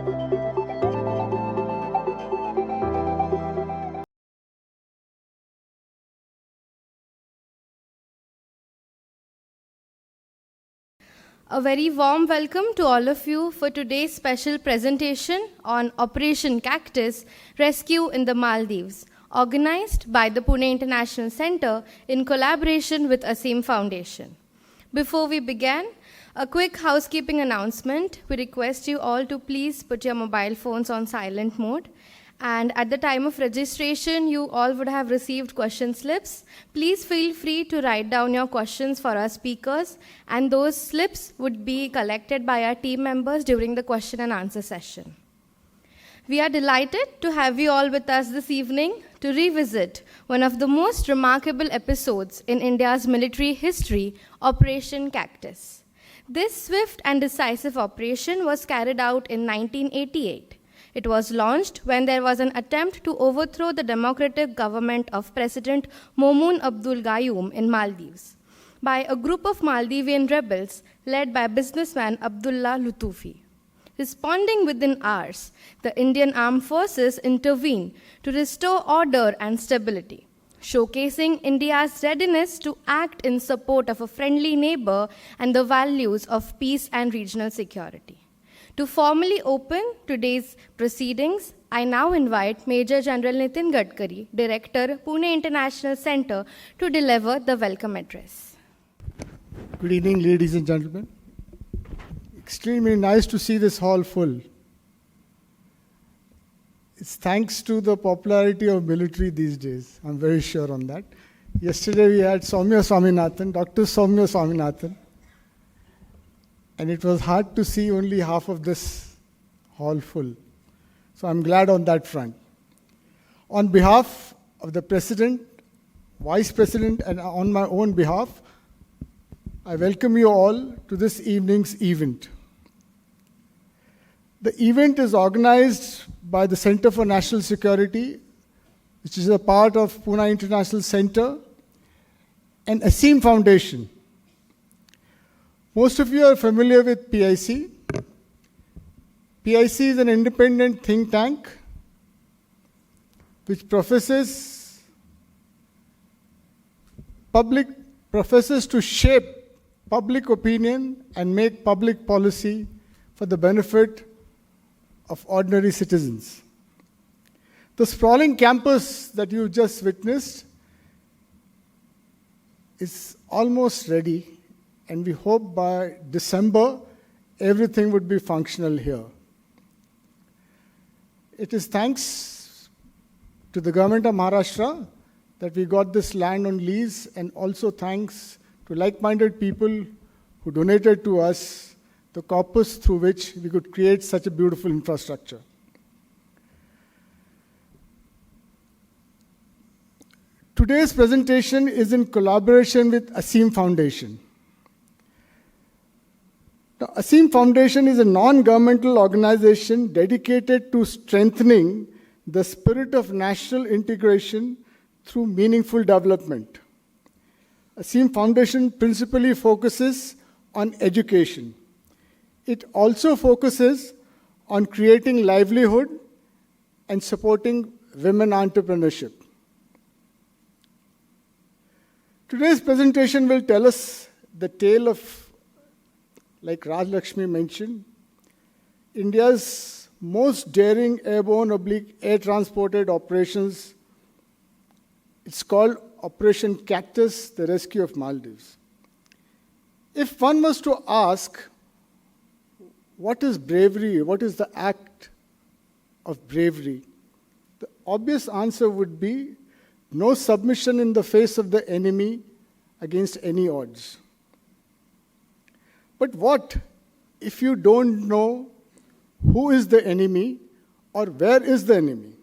A very warm welcome to all of you for today's special presentation on Operation Cactus Rescue in the Maldives, organized by the Pune International Center in collaboration with Asim Foundation. Before we begin, a quick housekeeping announcement. We request you all to please put your mobile phones on silent mode. And at the time of registration, you all would have received question slips. Please feel free to write down your questions for our speakers, and those slips would be collected by our team members during the question and answer session. We are delighted to have you all with us this evening to revisit one of the most remarkable episodes in India's military history, Operation Cactus. This swift and decisive operation was carried out in 1988. It was launched when there was an attempt to overthrow the democratic government of President Maumoon Abdul Gayoom in Maldives by a group of Maldivian rebels led by businessman Abdullah Lutufi. Responding within hours, the Indian armed forces intervened to restore order and stability, showcasing India's readiness to act in support of a friendly neighbor and the values of peace and regional security. To formally open today's proceedings, I now invite Major General Nitin Gadkari, Director, Pune International Center, to deliver the welcome address. Good evening, ladies and gentlemen. Extremely nice to see this hall full. It's thanks to the popularity of military these days. I'm very sure on that. Yesterday we had Dr. Soumya Swaminathan. And it was hard to see only half of this hall full. So I'm glad on that front. On behalf of the President, Vice President, and on my own behalf, I welcome you all to this evening's event. The event is organized by the Center for National Security, which is a part of Pune International Center, and Asim Foundation. Most of you are familiar with PIC. PIC is an independent think tank which professes to shape public opinion and make public policy for the benefit of ordinary citizens. The sprawling campus that you just witnessed is almost ready. And we hope by December, everything would be functional here. It is thanks to the government of Maharashtra that we got this land on lease, and also thanks to like-minded people who donated to us the corpus through which we could create such a beautiful infrastructure. Today's presentation is in collaboration with Asim Foundation. The Asim Foundation is a non-governmental organization dedicated to strengthening the spirit of national integration through meaningful development. Asim Foundation principally focuses on education. It also focuses on creating livelihood and supporting women entrepreneurship. Today's presentation will tell us the tale of, like Raj Lakshmi mentioned, India's most daring air transported operations. It's called Operation Cactus, the Rescue of Maldives. If one was to ask, what is bravery? What is the act of bravery? The obvious answer would be no submission in the face of the enemy against any odds. But what if you don't know who is the enemy or where is the enemy?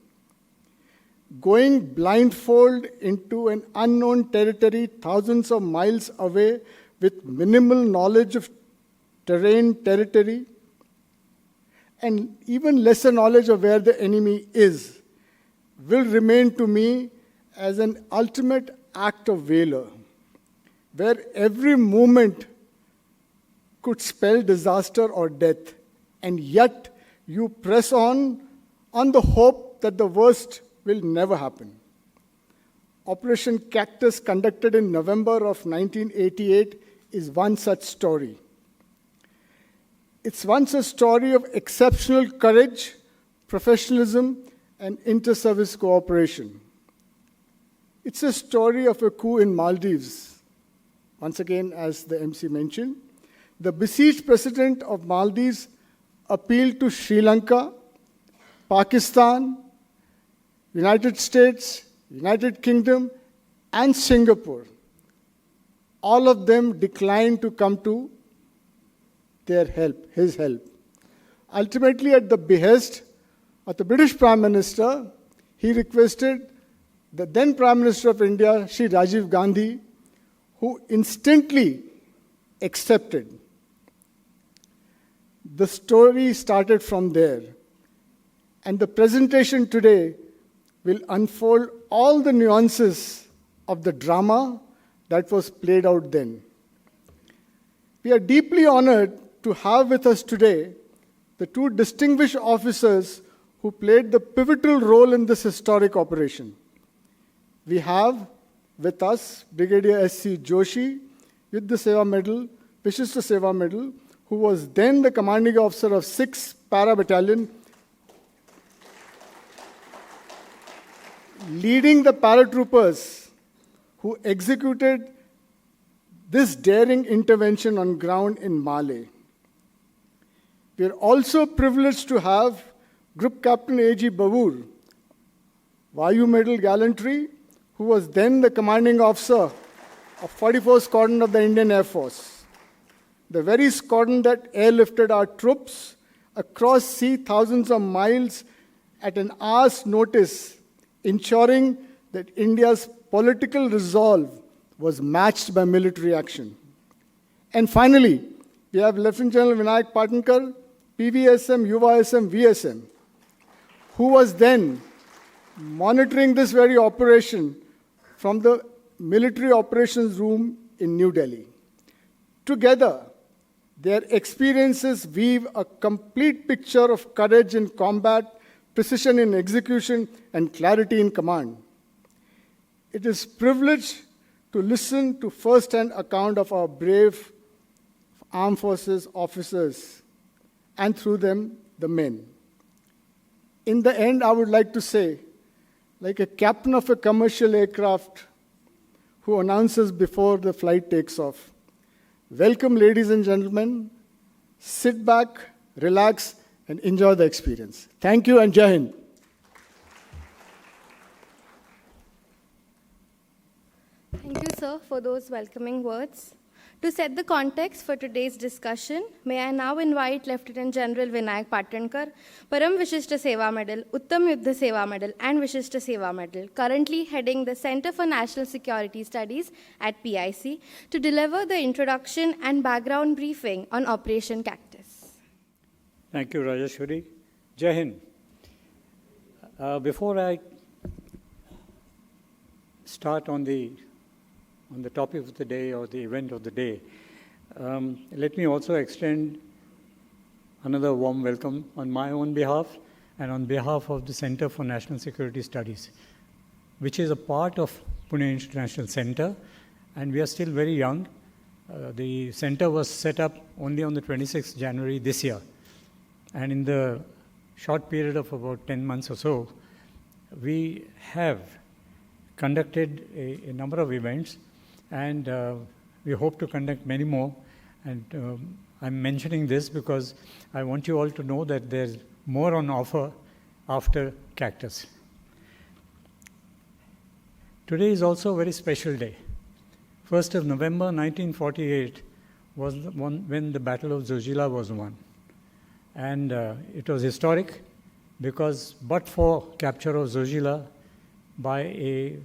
Going blindfold into an unknown territory thousands of miles away with minimal knowledge of terrain, territory, and even lesser knowledge of where the enemy is, will remain to me as an ultimate act of valor, where every movement could spell disaster or death, and yet you press on the hope that the worst will never happen. Operation Cactus, conducted in November of 1988, is one such story. It's once a story of exceptional courage, professionalism, and inter-service cooperation. It's a story of a coup in Maldives. Once again, as the MC mentioned, the besieged president of Maldives appealed to Sri Lanka, Pakistan, United States, United Kingdom, and Singapore. All of them declined to come to their help, his help. Ultimately, at the behest of the British Prime Minister, he requested the then Prime Minister of India, Shri Rajiv Gandhi, who instantly accepted. The story started from there. And the presentation today will unfold all the nuances of the drama that was played out then. We are deeply honored to have with us today the two distinguished officers who played the pivotal role in this historic operation. We have with us Brigadier S.C. Joshi with the Seva Medal, Vishishta Seva Medal, who was then the commanding officer of 6th Para Battalion, leading the paratroopers who executed this daring intervention on ground in Male. We are also privileged to have Group Captain A.G. Bewoor, Vayu Medal Gallantry, who was then the commanding officer of 44th Squadron of the Indian Air Force, the very squadron that airlifted our troops across sea thousands of miles at an hour's notice, ensuring that India's political resolve was matched by military action. And finally, we have Lieutenant General Vinayak Patankar, PVSM, UYSM, VSM, who was then monitoring this very operation from the military operations room in New Delhi. Together, their experiences weave a complete picture of courage in combat, precision in execution, and clarity in command. It is a privilege to listen to first-hand account of our brave armed forces officers, and through them, the men. In the end, I would like to say, like a captain of a commercial aircraft who announces before the flight takes off, welcome, ladies and gentlemen, sit back, relax, and enjoy the experience. Thank you, and Jai Hind. Thank you, sir, for those welcoming words. To set the context for today's discussion, may I now invite Lieutenant General Vinayak Patankar, Param Vishishta Seva Medal, Uttam Yuddha Seva Medal, and Vishishta Seva Medal, currently heading the Center for National Security Studies at PIC, to deliver the introduction and background briefing on Operation Cactus. Thank you, Rajeshwari. Jai Hind. Before I start on the topic of the day or the event of the day, let me also extend another warm welcome on my own behalf and on behalf of the Center for National Security Studies, which is a part of Pune International Center, and we are still very young. The center was set up only on the 26th January this year, and in the short period of about 10 months or so, we have conducted a number of events, and we hope to conduct many more. And I'm mentioning this because I want you all to know that there's more on offer after Cactus. Today is also a very special day. 1st of November 1948 was when the Battle of Zojila was won. And it was historic because but for capture of Zojila by a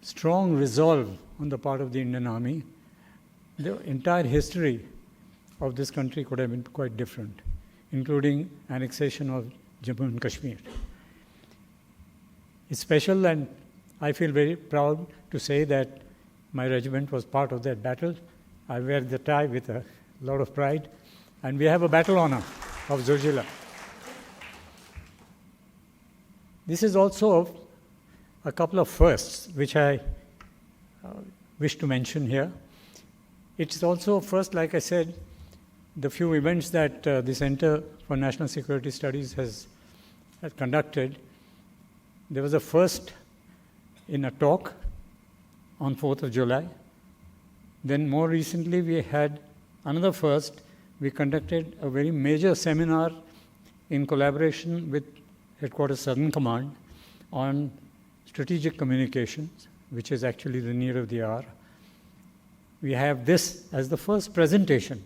strong resolve on the part of the Indian Army, the entire history of this country could have been quite different, including annexation of Jammu and Kashmir. It's special, and I feel very proud to say that my regiment was part of that battle. I wear the tie with a lot of pride, and we have a battle honor. of Zojila. This is also a couple of firsts which I wish to mention here. It's also first, like I said, the few events that the Center for National Security Studies has conducted. There was a first in a talk on 4th of July. Then more recently we had another first. We conducted a very major seminar in collaboration with Headquarters Southern Command on strategic communications, which is actually the need of the hour. We have this as the first presentation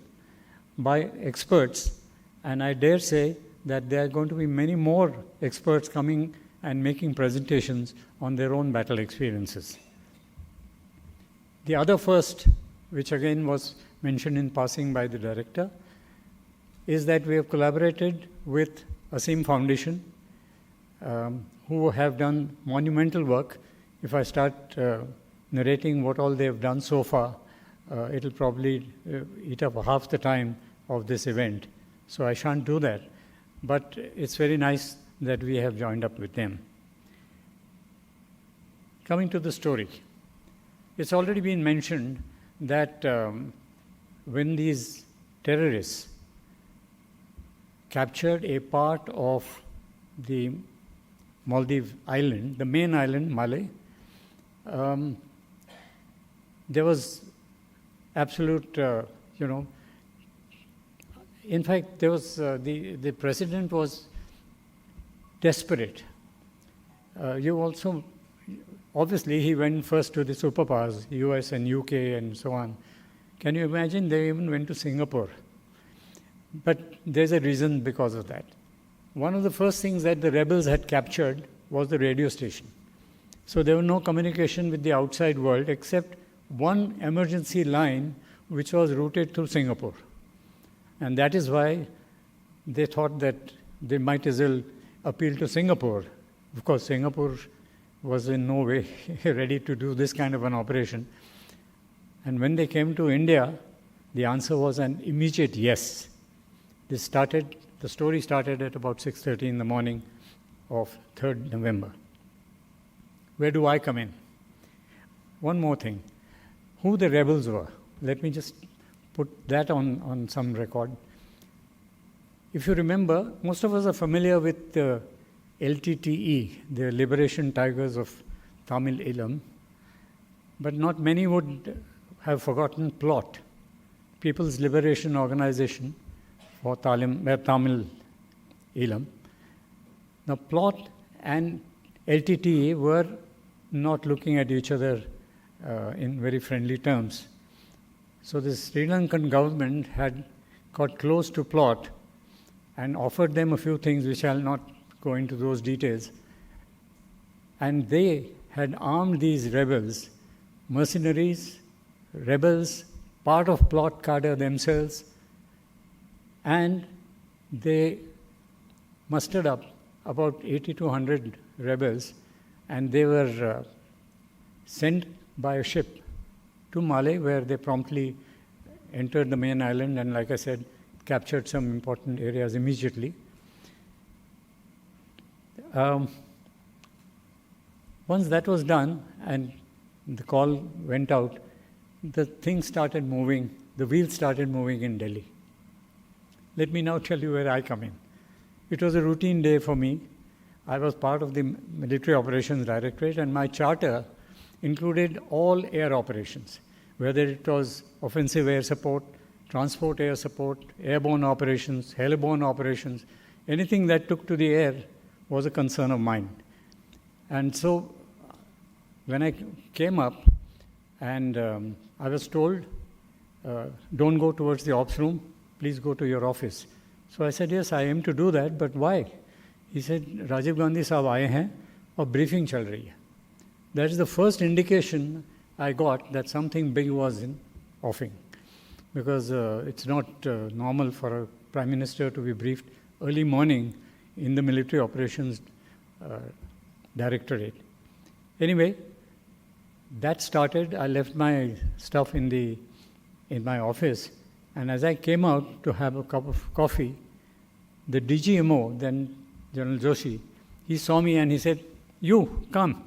by experts, and I dare say that there are going to be many more experts coming and making presentations on their own battle experiences. The other first, which again was mentioned in passing by the director, is that we have collaborated with Asim Foundation, who have done monumental work. If I start narrating what all they have done so far, it'll probably eat up half the time of this event. So I shan't do that. But it's very nice that we have joined up with them. Coming to the story. It's already been mentioned that when these terrorists captured a part of the Maldives island, the main island, Malé, there was absolute, in fact, there was the president was desperate. Obviously, he went first to the superpowers, US and UK and so on. Can you imagine? They even went to Singapore. But there's a reason because of that. One of the first things that the rebels had captured was the radio station. So there was no communication with the outside world except one emergency line which was routed through Singapore. And that is why they thought that they might as well appeal to Singapore. Of course, Singapore was in no way ready to do this kind of an operation. And when they came to India, the answer was an immediate yes. The story started at about 6:30 in the morning of 3rd November. Where do I come in? One more thing. Who the rebels were. Let me just put that on some record. If you remember, most of us are familiar with the LTTE, the Liberation Tigers of Tamil Eelam, but not many would have forgotten PLOT, People's Liberation Organization for Tamil Eelam. Now, PLOT and LTTE were not looking at each other in very friendly terms. So the Sri Lankan government had got close to PLOT and offered them a few things which I'll not go into those details. And they had armed these rebels, mercenaries, rebels, part of PLOT cadre themselves, and they mustered up about 80 to 100 rebels, and they were sent by a ship to Malé, where they promptly entered the main island and, like I said, captured some important areas immediately. Once that was done and the call went out, the things started moving, the wheels started moving in Delhi. Let me now tell you where I come in. It was a routine day for me. I was part of the Military Operations Directorate, and my charter included all air operations, whether it was offensive air support, transport air support, airborne operations, heliborne operations, anything that took to the air was a concern of mine. And so when I came up and I was told, don't go towards the ops room, please go to your office. So I said, yes, I aim to do that, but why? He said, Rajiv Gandhi साहब आए हैं और briefing चल रही है. That is the first indication I got that something big was in offing, because it's not normal for a Prime Minister to be briefed early morning in the Military Operations Directorate. Anyway, that started. I left my stuff in my office, and as I came out to have a cup of coffee, the DGMO, then General Joshi, he saw me and he said, "You, come."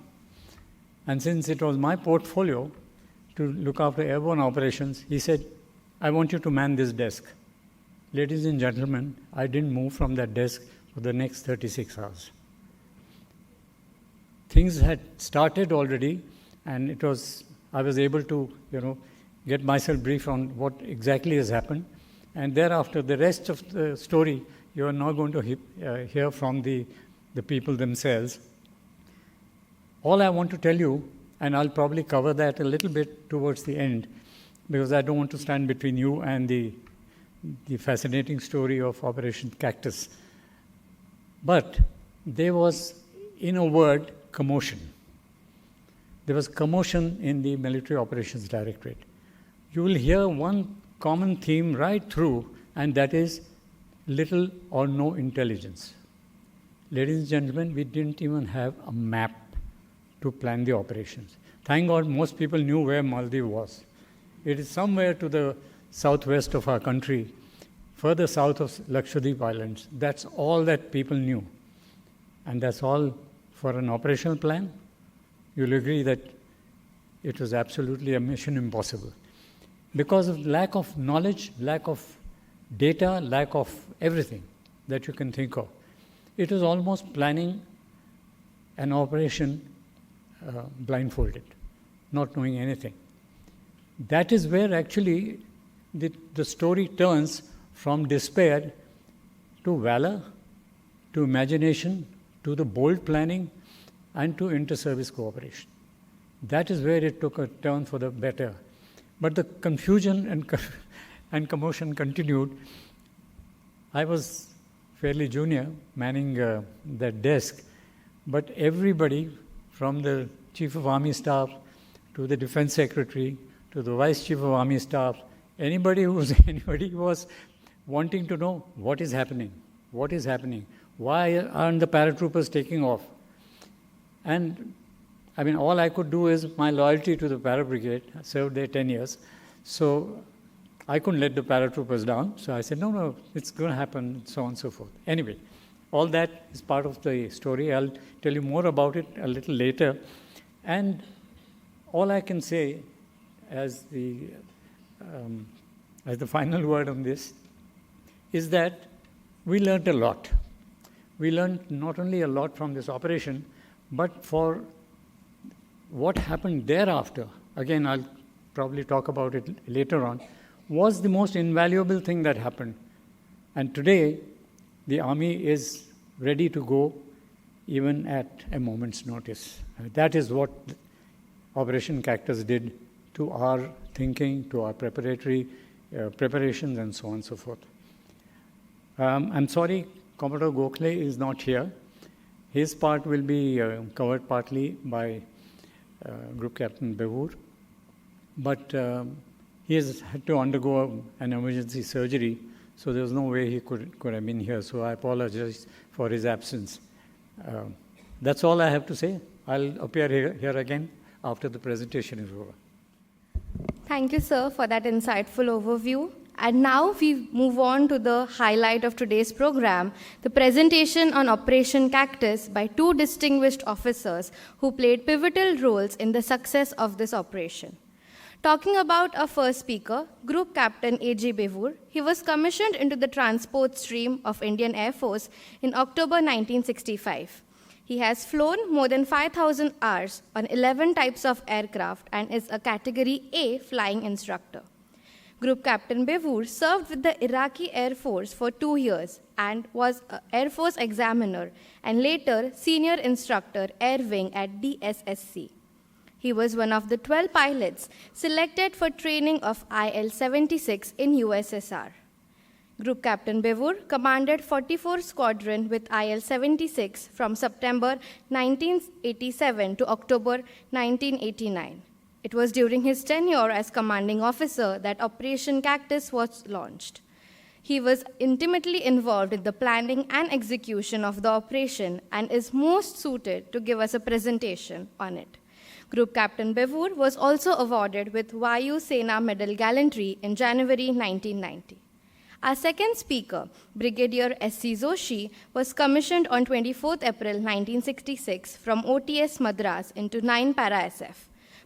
And since it was my portfolio to look after airborne operations, he said, "I want you to man this desk." Ladies and gentlemen, I didn't move from that desk for the next 36 hours. Things had started already, and I was able to, get myself briefed on what exactly has happened. And thereafter, the rest of the story, you are now going to hear from the people themselves. All I want to tell you, and I'll probably cover that a little bit towards the end, because I don't want to stand between you and the fascinating story of Operation Cactus. But there was, in a word, commotion. There was commotion in the Military Operations Directorate. You will hear one common theme right through, and that is little or no intelligence. Ladies and gentlemen, we didn't even have a map to plan the operations. Thank God most people knew where Maldives was. It is somewhere to the southwest of our country, further south of Lakshadweep Islands. That's all that people knew. And that's all for an operational plan. You'll agree that it was absolutely a mission impossible. Because of lack of knowledge, lack of data, lack of everything that you can think of. It was almost planning an operation blindfolded, not knowing anything. That is where actually the story turns from despair to valor, to imagination, to the bold planning, and to inter-service cooperation. That is where it took a turn for the better. But the confusion and commotion continued. I was fairly junior, manning that desk, but everybody from the Chief of Army Staff to the Defense Secretary to the Vice Chief of Army Staff, anybody was wanting to know what is happening, why aren't the paratroopers taking off? And all I could do is my loyalty to the para brigade. I served there 10 years. So I couldn't let the paratroopers down. So I said, no, it's going to happen, so on and so forth. Anyway, all that is part of the story. I'll tell you more about it a little later. And all I can say as the final word on this is that we learned a lot. We learned not only a lot from this operation, but for what happened thereafter, again, I'll probably talk about it later on, was the most invaluable thing that happened. And today, the Army is ready to go even at a moment's notice. That is what Operation Cactus did to our thinking, to our preparations, and so on and so forth. I'm sorry, Commodore Gokhale is not here. His part will be covered partly by Group Captain Bewoor, but he has had to undergo an emergency surgery, so there was no way he could have been here. So I apologize for his absence. That's all I have to say. I'll appear here again after the presentation is over. Thank you, sir, for that insightful overview. And now we move on to the highlight of today's program, the presentation on Operation Cactus by two distinguished officers who played pivotal roles in the success of this operation. Talking about our first speaker, Group Captain A.J. Bewoor, he was commissioned into the transport stream of Indian Air Force in October 1965. He has flown more than 5,000 hours on 11 types of aircraft and is a Category A flying instructor. Group Captain Bewoor served with the Iraqi Air Force for 2 years and was an Air Force examiner and later senior instructor Air Wing at DSSC. He was one of the 12 pilots selected for training of IL-76 in USSR. Group Captain Bewoor commanded 44 Squadron with IL-76 from September 1987 to October 1989. It was during his tenure as commanding officer that Operation Cactus was launched. He was intimately involved in the planning and execution of the operation and is most suited to give us a presentation on it. Group Captain Bewoor was also awarded with Vayu Sena Medal Gallantry in January 1990. Our second speaker, Brigadier S.C. Joshi, was commissioned on 24th April 1966 from OTS Madras into 9 Para SF,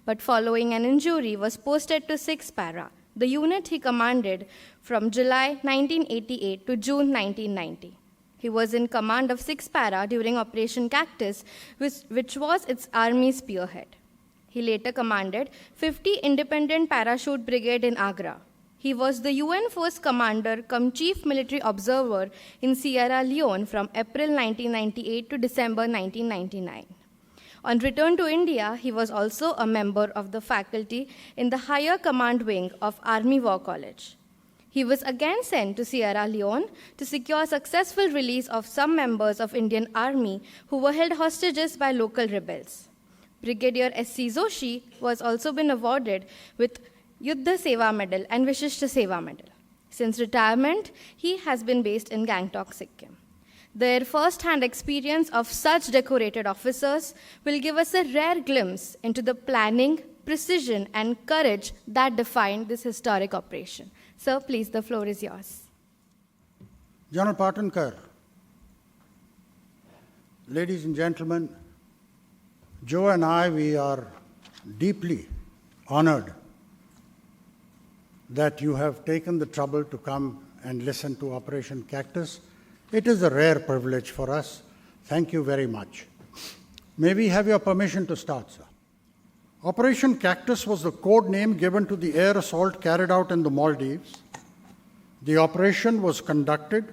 but following an injury was posted to 6 Para, the unit he commanded from July 1988 to June 1990. He was in command of 6 Para during Operation Cactus, which was its army spearhead. He later commanded 50 Independent Parachute Brigade in Agra. He was the UN Force Commander cum Chief Military Observer in Sierra Leone from April 1998 to December 1999. On return to India, he was also a member of the faculty in the Higher Command Wing of Army War College. He was again sent to Sierra Leone to secure successful release of some members of Indian Army who were held hostages by local rebels. Brigadier S.C. Joshi was also been awarded with Yuddha Seva Medal and Vishishta Seva Medal. Since retirement, he has been based in Gangtok, Sikkim. Their first-hand experience of such decorated officers will give us a rare glimpse into the planning, precision, and courage that defined this historic operation. Sir, please, the floor is yours. General Patankar, ladies and gentlemen, Joe and I, we are deeply honored that you have taken the trouble to come and listen to Operation Cactus. It is a rare privilege for us. Thank you very much. May we have your permission to start, sir? Operation Cactus was the code name given to the air assault carried out in the Maldives. The operation was conducted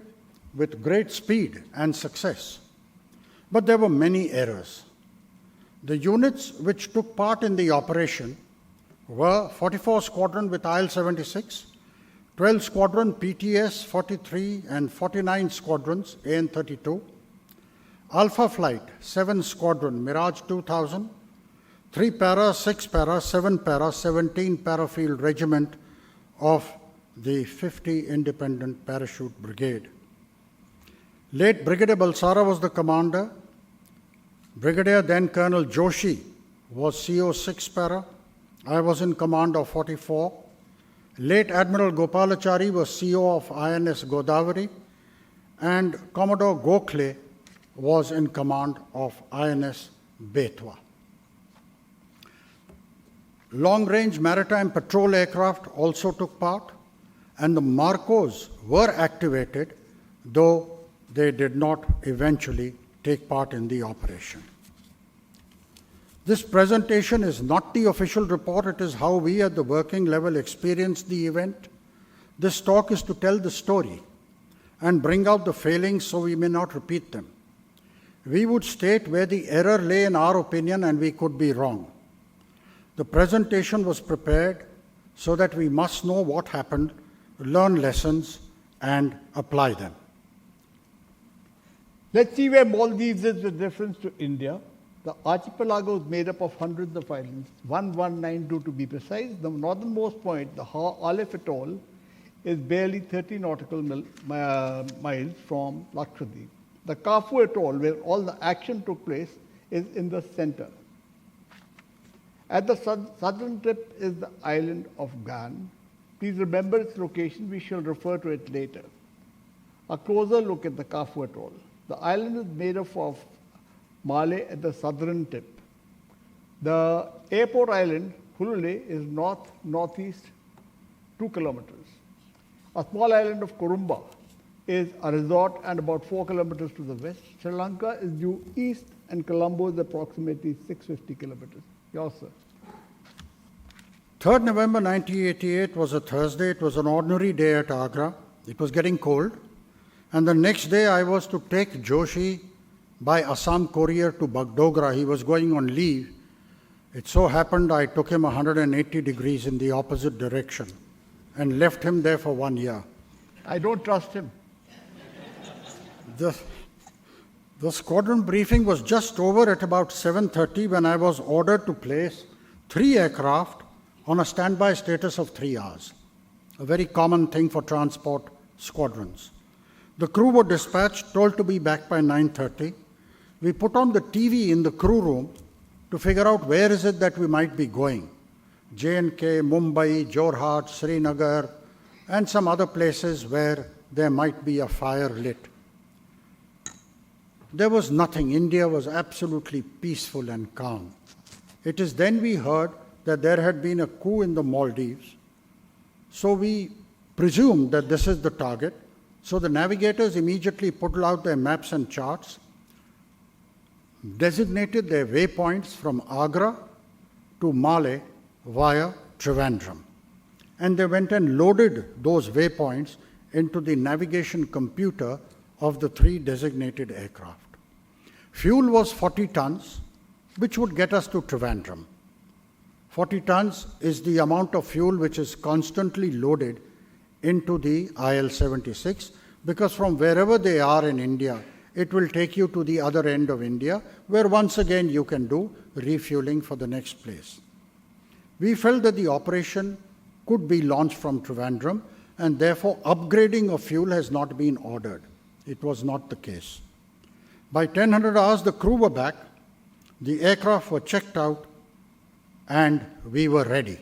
with great speed and success, but there were many errors. The units which took part in the operation were 44 Squadron with IL-76, 12 Squadron PTS 43 and 49 Squadrons AN-32, Alpha Flight 7 Squadron Mirage 2000, 3 Para, 6 Para, 7 Para, 17 Parafield Regiment of the 50 Independent Parachute Brigade. Late Brigadier Balsara was the commander. Brigadier then Colonel Joshi was CO 6 Para. I was in command of 44. Late Admiral Gopalachari was CO of INS Godavari, and Commodore Gokhale was in command of INS Betwa. Long-range maritime patrol aircraft also took part, and the Marcos were activated, though they did not eventually take part in the operation. This presentation is not the official report, it is how we at the working level experienced the event. This talk is to tell the story and bring out the failings so we may not repeat them. We would state where the error lay in our opinion and we could be wrong. The presentation was prepared so that we must know what happened, learn lessons, and apply them. Let's see where Maldives is with reference to India. The archipelago is made up of hundreds of islands, 1192 to be precise. The northernmost point, the Aleph Atoll, is barely 30 nautical miles from Lakshadweep. The Kafu Atoll, where all the action took place, is in the center. At the southern tip is the island of Gan. Please remember its location, we shall refer to it later. A closer look at the Kafu Atoll. The island is made up of Malé at the southern tip. The airport island, Hulule, is northeast 2 kilometers. A small island of Kurumba is a resort and about 4 kilometers to the west. Sri Lanka is due east and Colombo is approximately 650 kilometers. Yes, sir. 3rd November 1988 was a Thursday. It was an ordinary day at Agra. It was getting cold. And the next day I was to take Joshi by Assam courier to Bagdogra. He was going on leave. It so happened I took him 180 degrees in the opposite direction and left him there for 1 year. I don't trust him. The squadron briefing was just over at about 7:30 when I was ordered to place 3 aircraft on a standby status of 3 hours, a very common thing for transport squadrons. The crew were dispatched, told to be back by 9:30. We put on the TV in the crew room to figure out where is it that we might be going. J&K, Mumbai, Jorhat, Srinagar, and some other places where there might be a fire lit. There was nothing. India was absolutely peaceful and calm. It is then we heard that there had been a coup in the Maldives. So we presumed that this is the target. So the navigators immediately put out their maps and charts, designated their waypoints from Agra to Malé via Trivandrum. And they went and loaded those waypoints into the navigation computer of the 3 designated aircraft. Fuel was 40 tons, which would get us to Trivandrum. 40 tons is the amount of fuel which is constantly loaded into the IL-76, because from wherever they are in India, it will take you to the other end of India, where once again you can do refueling for the next place. We felt that the operation could be launched from Trivandrum, and therefore upgrading of fuel has not been ordered. It was not the case. By 1000 hours, the crew were back, the aircraft were checked out, and we were ready.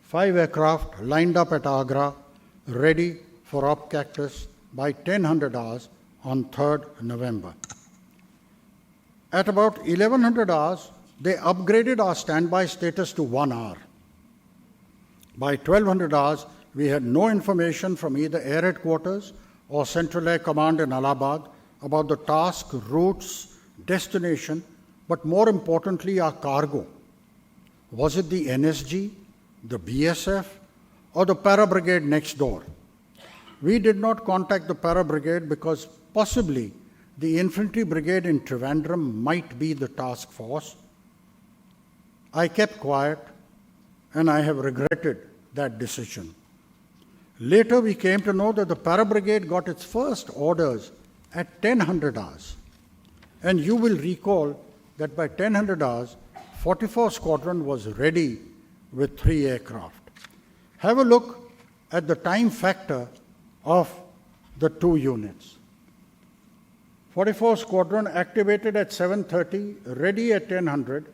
5 aircraft lined up at Agra, ready for Op Cactus by 1000 hours on 3rd November. At about 1100 hours, they upgraded our standby status to 1 hour. By 1200 hours, we had no information from either Air Headquarters or Central Air Command in Allahabad about the task, routes, destination, but more importantly, our cargo. Was it the NSG, the BSF, or the Para Brigade next door? We did not contact the Para Brigade because possibly the Infantry Brigade in Trivandrum might be the task force. I kept quiet, and I have regretted that decision. Later, we came to know that the Para Brigade got its first orders at 1000 hours. And you will recall that by 1000 hours, 44 Squadron was ready with 3 aircraft. Have a look at the time factor of the 2 units. 44 Squadron activated at 7:30, ready at 1000,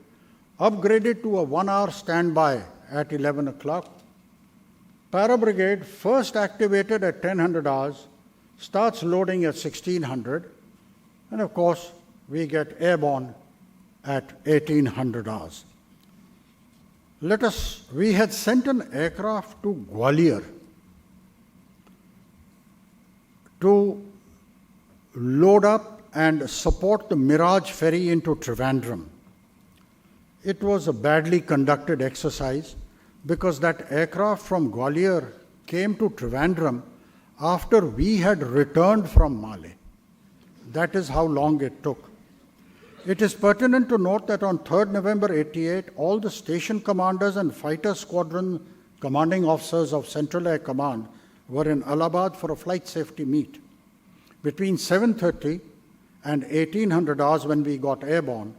upgraded to a 1-hour standby at 11 o'clock. Para Brigade, first activated at 1000 hours, starts loading at 1600, and of course, we get airborne at 1800 hours. We had sent an aircraft to Gwalior to load up and support the Mirage ferry into Trivandrum. It was a badly conducted exercise because that aircraft from Gwalior came to Trivandrum after we had returned from Malé. That is how long it took. It is pertinent to note that on 3rd November 88, all the station commanders and fighter squadron commanding officers of Central Air Command were in Allahabad for a flight safety meet. Between 7:30 and 1800 hours when we got airborne,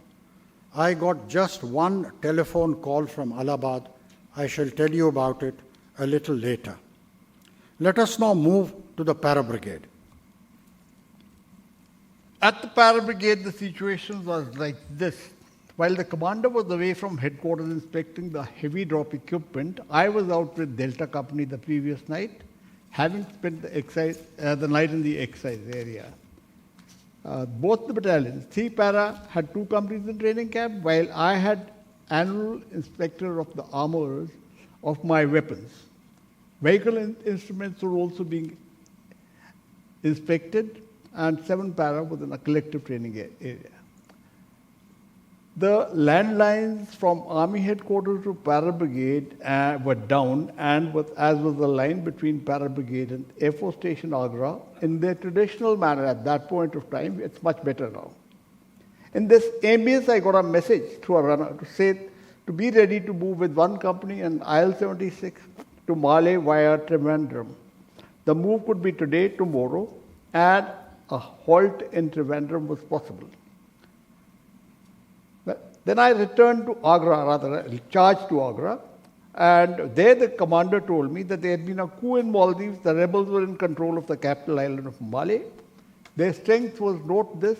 I got just one telephone call from Allahabad. I shall tell you about it a little later. Let us now move to the Para Brigade. At the Para Brigade, the situation was like this. While the commander was away from headquarters inspecting the heavy drop equipment, I was out with Delta Company the previous night, having spent the night in the exercise area. Both the battalions, 3 Para, had 2 companies in training camp, while I had annual inspector of the armors of my weapons. Vehicle instruments were also being inspected, and 7 Para within a collective training area. The landlines from Army headquarters to Para Brigade were down, and as was the line between Para Brigade and Air Force Station Agra, in their traditional manner at that point of time. It's much better now. In this ambience, I got a message through a runner to say to be ready to move with 1 company and IL-76 to Malé via Trivandrum. The move could be today, tomorrow, and a halt in Trivandrum was possible. Then I returned to Agra, rather charged to Agra, and there the commander told me that there had been a coup in Maldives. The rebels were in control of the capital island of Malé. Their strength was, note this,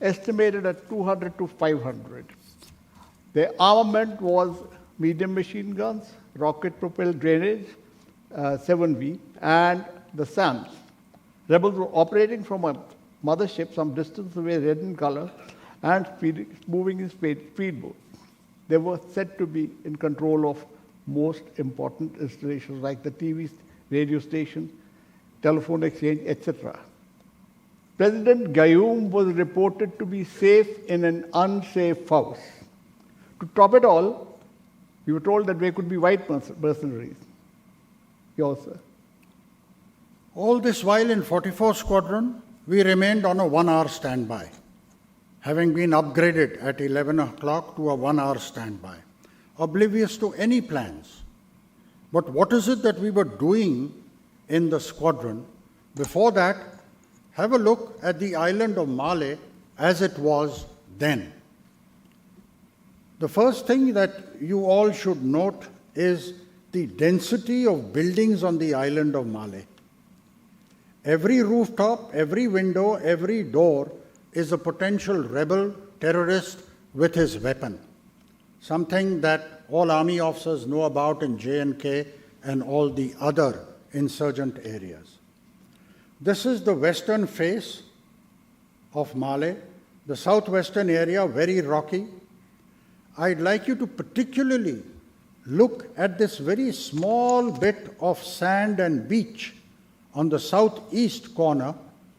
estimated at 200 to 500. Their armament was medium machine guns, rocket-propelled grenades, 7V and the SAMs. Rebels were operating from a mothership some distance away, red in color, and moving in speedboats. They were said to be in control of most important installations like the TV, radio station, telephone exchange, etc. President Gayoom was reported to be safe in an unsafe house. To top it all, we were told that they could be white mercenaries. Yours, sir. All this while in 44 Squadron, we remained on a 1-hour standby, having been upgraded at 11 o'clock to a 1-hour standby, oblivious to any plans. But what is it that we were doing in the squadron? Before that, have a look at the island of Malé as it was then. The first thing that you all should note is the density of buildings on the island of Malé. Every rooftop, every window, every door is a potential rebel, terrorist with his weapon, something that all army officers know about in J&K and all the other insurgent areas. This is the western face of Malé, the southwestern area, very rocky. I'd like you to particularly look at this very small bit of sand and beach on the southeast corner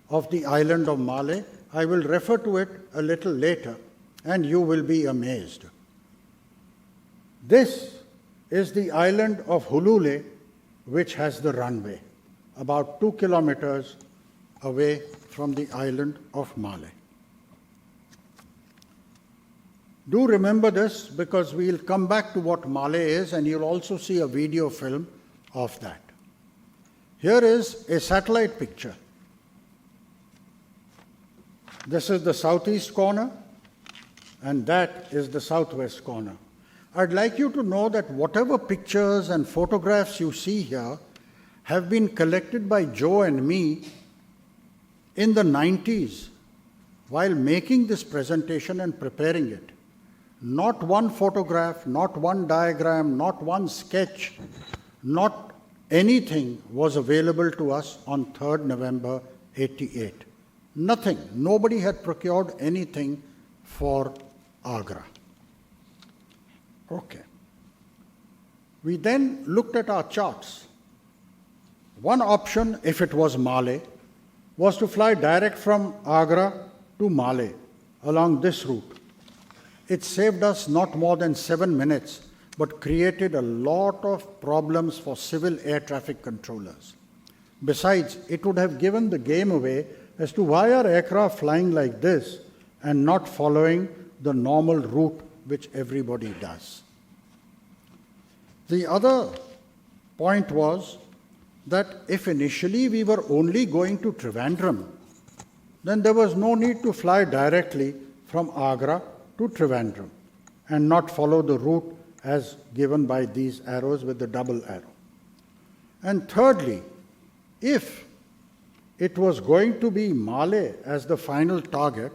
of the island of Malé. I will refer to it a little later, and you will be amazed. This is the island of Hulule, which has the runway, about 2 kilometers away from the island of Malé. Do remember this, because we'll come back to what Malé is, and you'll also see a video film of that. Here is a satellite picture. This is the southeast corner, and that is the southwest corner. I'd like you to know that whatever pictures and photographs you see here have been collected by Joe and me in the 90s while making this presentation and preparing it. Not one photograph, not one diagram, not one sketch, not anything was available to us on 3rd November 88. Nothing. Nobody had procured anything for Agra. Okay. We then looked at our charts. One option, if it was Malé, was to fly direct from Agra to Malé along this route. It saved us not more than 7 minutes, but created a lot of problems for civil air traffic controllers. Besides, it would have given the game away as to why are aircraft flying like this and not following the normal route which everybody does. The other point was that if initially we were only going to Trivandrum, then there was no need to fly directly from Agra to Trivandrum and not follow the route as given by these arrows with the double arrow. And thirdly, if it was going to be Malé as the final target,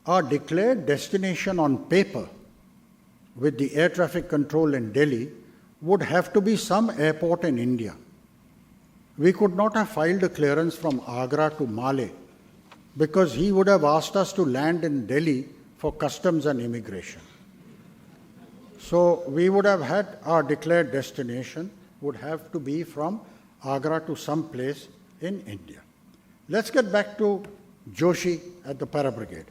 our declared destination on paper with the air traffic control in Delhi would have to be some airport in India. We could not have filed a clearance from Agra to Malé because he would have asked us to land in Delhi for customs and immigration. So we would have had our declared destination would have to be from Agra to some place in India. Let's get back to Joshi at the Para Brigade.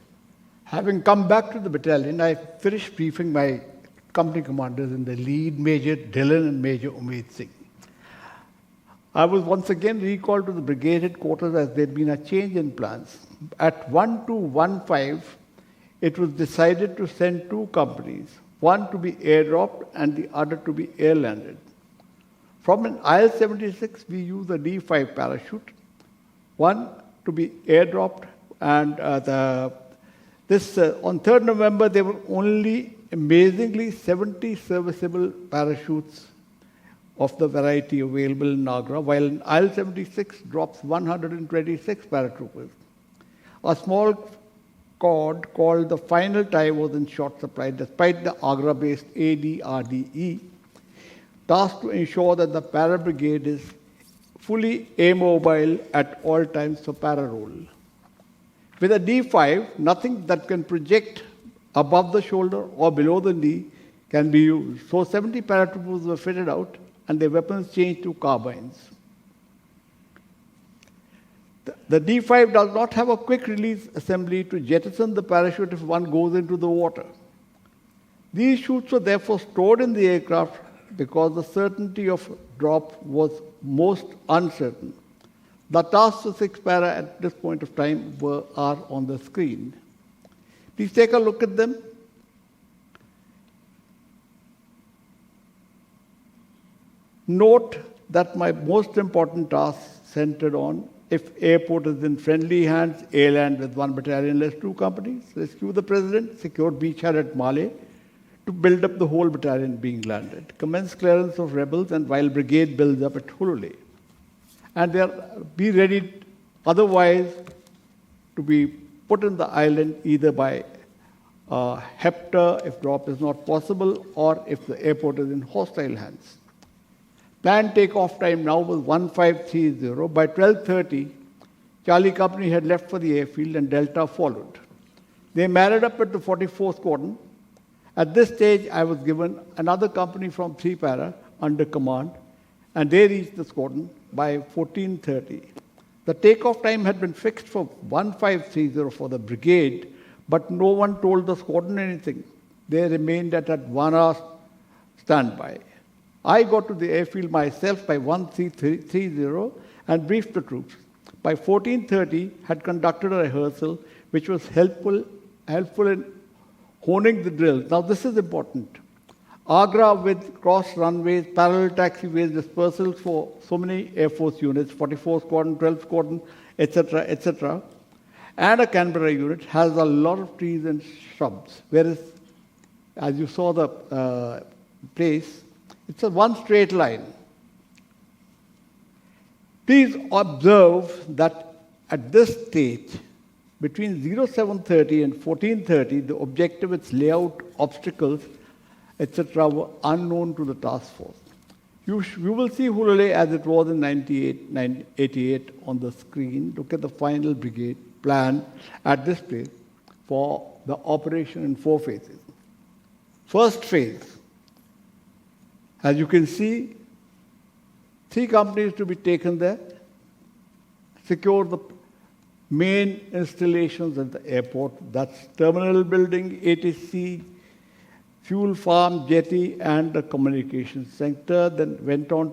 Having come back to the battalion, I finished briefing my company commanders in the lead, Major Dhillon and Major Umeed Singh. I was once again recalled to the brigade headquarters as there had been a change in plans. At 1215, it was decided to send 2 companies, one to be airdropped and the other to be air-landed. From an IL-76, we used a D5 parachute, one to be airdropped, and on 3rd November, there were only amazingly 70 serviceable parachutes of the variety available in Agra, while an IL-76 drops 126 paratroopers. A small squad called the Final Tie was in short supply despite the Agra-based ADRDE. tasked to ensure that the para brigade is fully immobile at all times for para roll. With a D5, nothing that can project above the shoulder or below the knee can be used. So 70 paratroopers were fitted out and their weapons changed to carbines. The D5 does not have a quick release assembly to jettison the parachute if one goes into the water. These chutes were therefore stored in the aircraft because the certainty of drop was most uncertain. The tasks for 6 para at this point of time are on the screen. Please take a look at them. Note that my most important task centered on if airport is in friendly hands, airland with 1 battalion less 2 companies, rescue the president, secure beachhead at Malé, to build up the whole battalion being landed, commence clearance of rebels, and while brigade builds up at Hulule. And be ready otherwise to be put in the island either by Hepter if drop is not possible or if the airport is in hostile hands. Planned takeoff time now was 1530. By 12:30, Charlie Company had left for the airfield and Delta followed. They married up at the 44th Squadron. At this stage, I was given another company from 3 para under command, and they reached the squadron by 14:30. The takeoff time had been fixed for 1530 for the brigade, but no one told the squadron anything. They remained at 1 hour standby. I got to the airfield myself by 1330 and briefed the troops. By 14:30, had conducted a rehearsal which was helpful in honing the drill. Now this is important. Agra with cross runways, parallel taxiways, dispersals for so many Air Force units, 44th Squadron, 12th Squadron, etc., and a Canberra unit has a lot of trees and shrubs. Whereas, as you saw the place, it's a one straight line. Please observe that at this stage, between 0730 and 1430, the objective, its layout, obstacles, etc., were unknown to the task force. You will see Hulule as it was in 1988 on the screen. Look at the final brigade plan at this place for the operation in 4 phases. First phase, as you can see, 3 companies to be taken there, secure the main installations at the airport, that's terminal building, ATC, fuel farm, jetty, and the communications center. Then went on,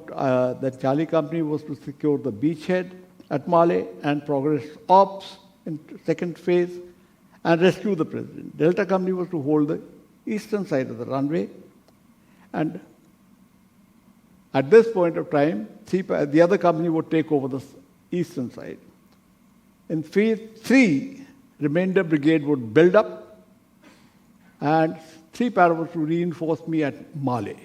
the Charlie Company was to secure the beachhead at Malé and progress ops in second phase and rescue the president. Delta Company was to hold the eastern side of the runway. And at this point of time, the other company would take over the eastern side. In phase 3, remainder brigade would build up and 3 para was to reinforce me at Malé.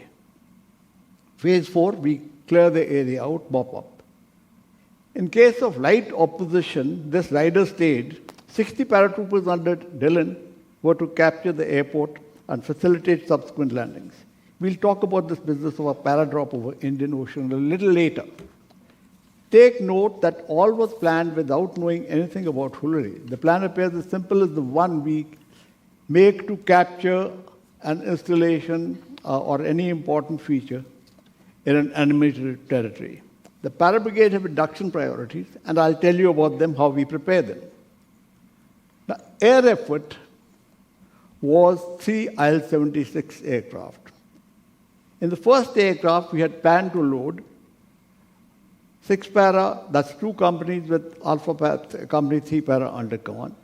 Phase 4, we clear the area out, mop up. In case of light opposition, this rider stayed. 60 paratroopers under Dillon were to capture the airport and facilitate subsequent landings. We'll talk about this business of a paradrop over Indian Ocean a little later. Take note that all was planned without knowing anything about Hulule. The plan appears as simple as the one we make to capture an installation or any important feature in an enemy territory. The para brigade have induction priorities, and I'll tell you about them, how we prepare them. The air effort was 3 IL-76 aircraft. In the first aircraft, we had planned to load 6 para, that's 2 companies with Alpha Company 3 para under command,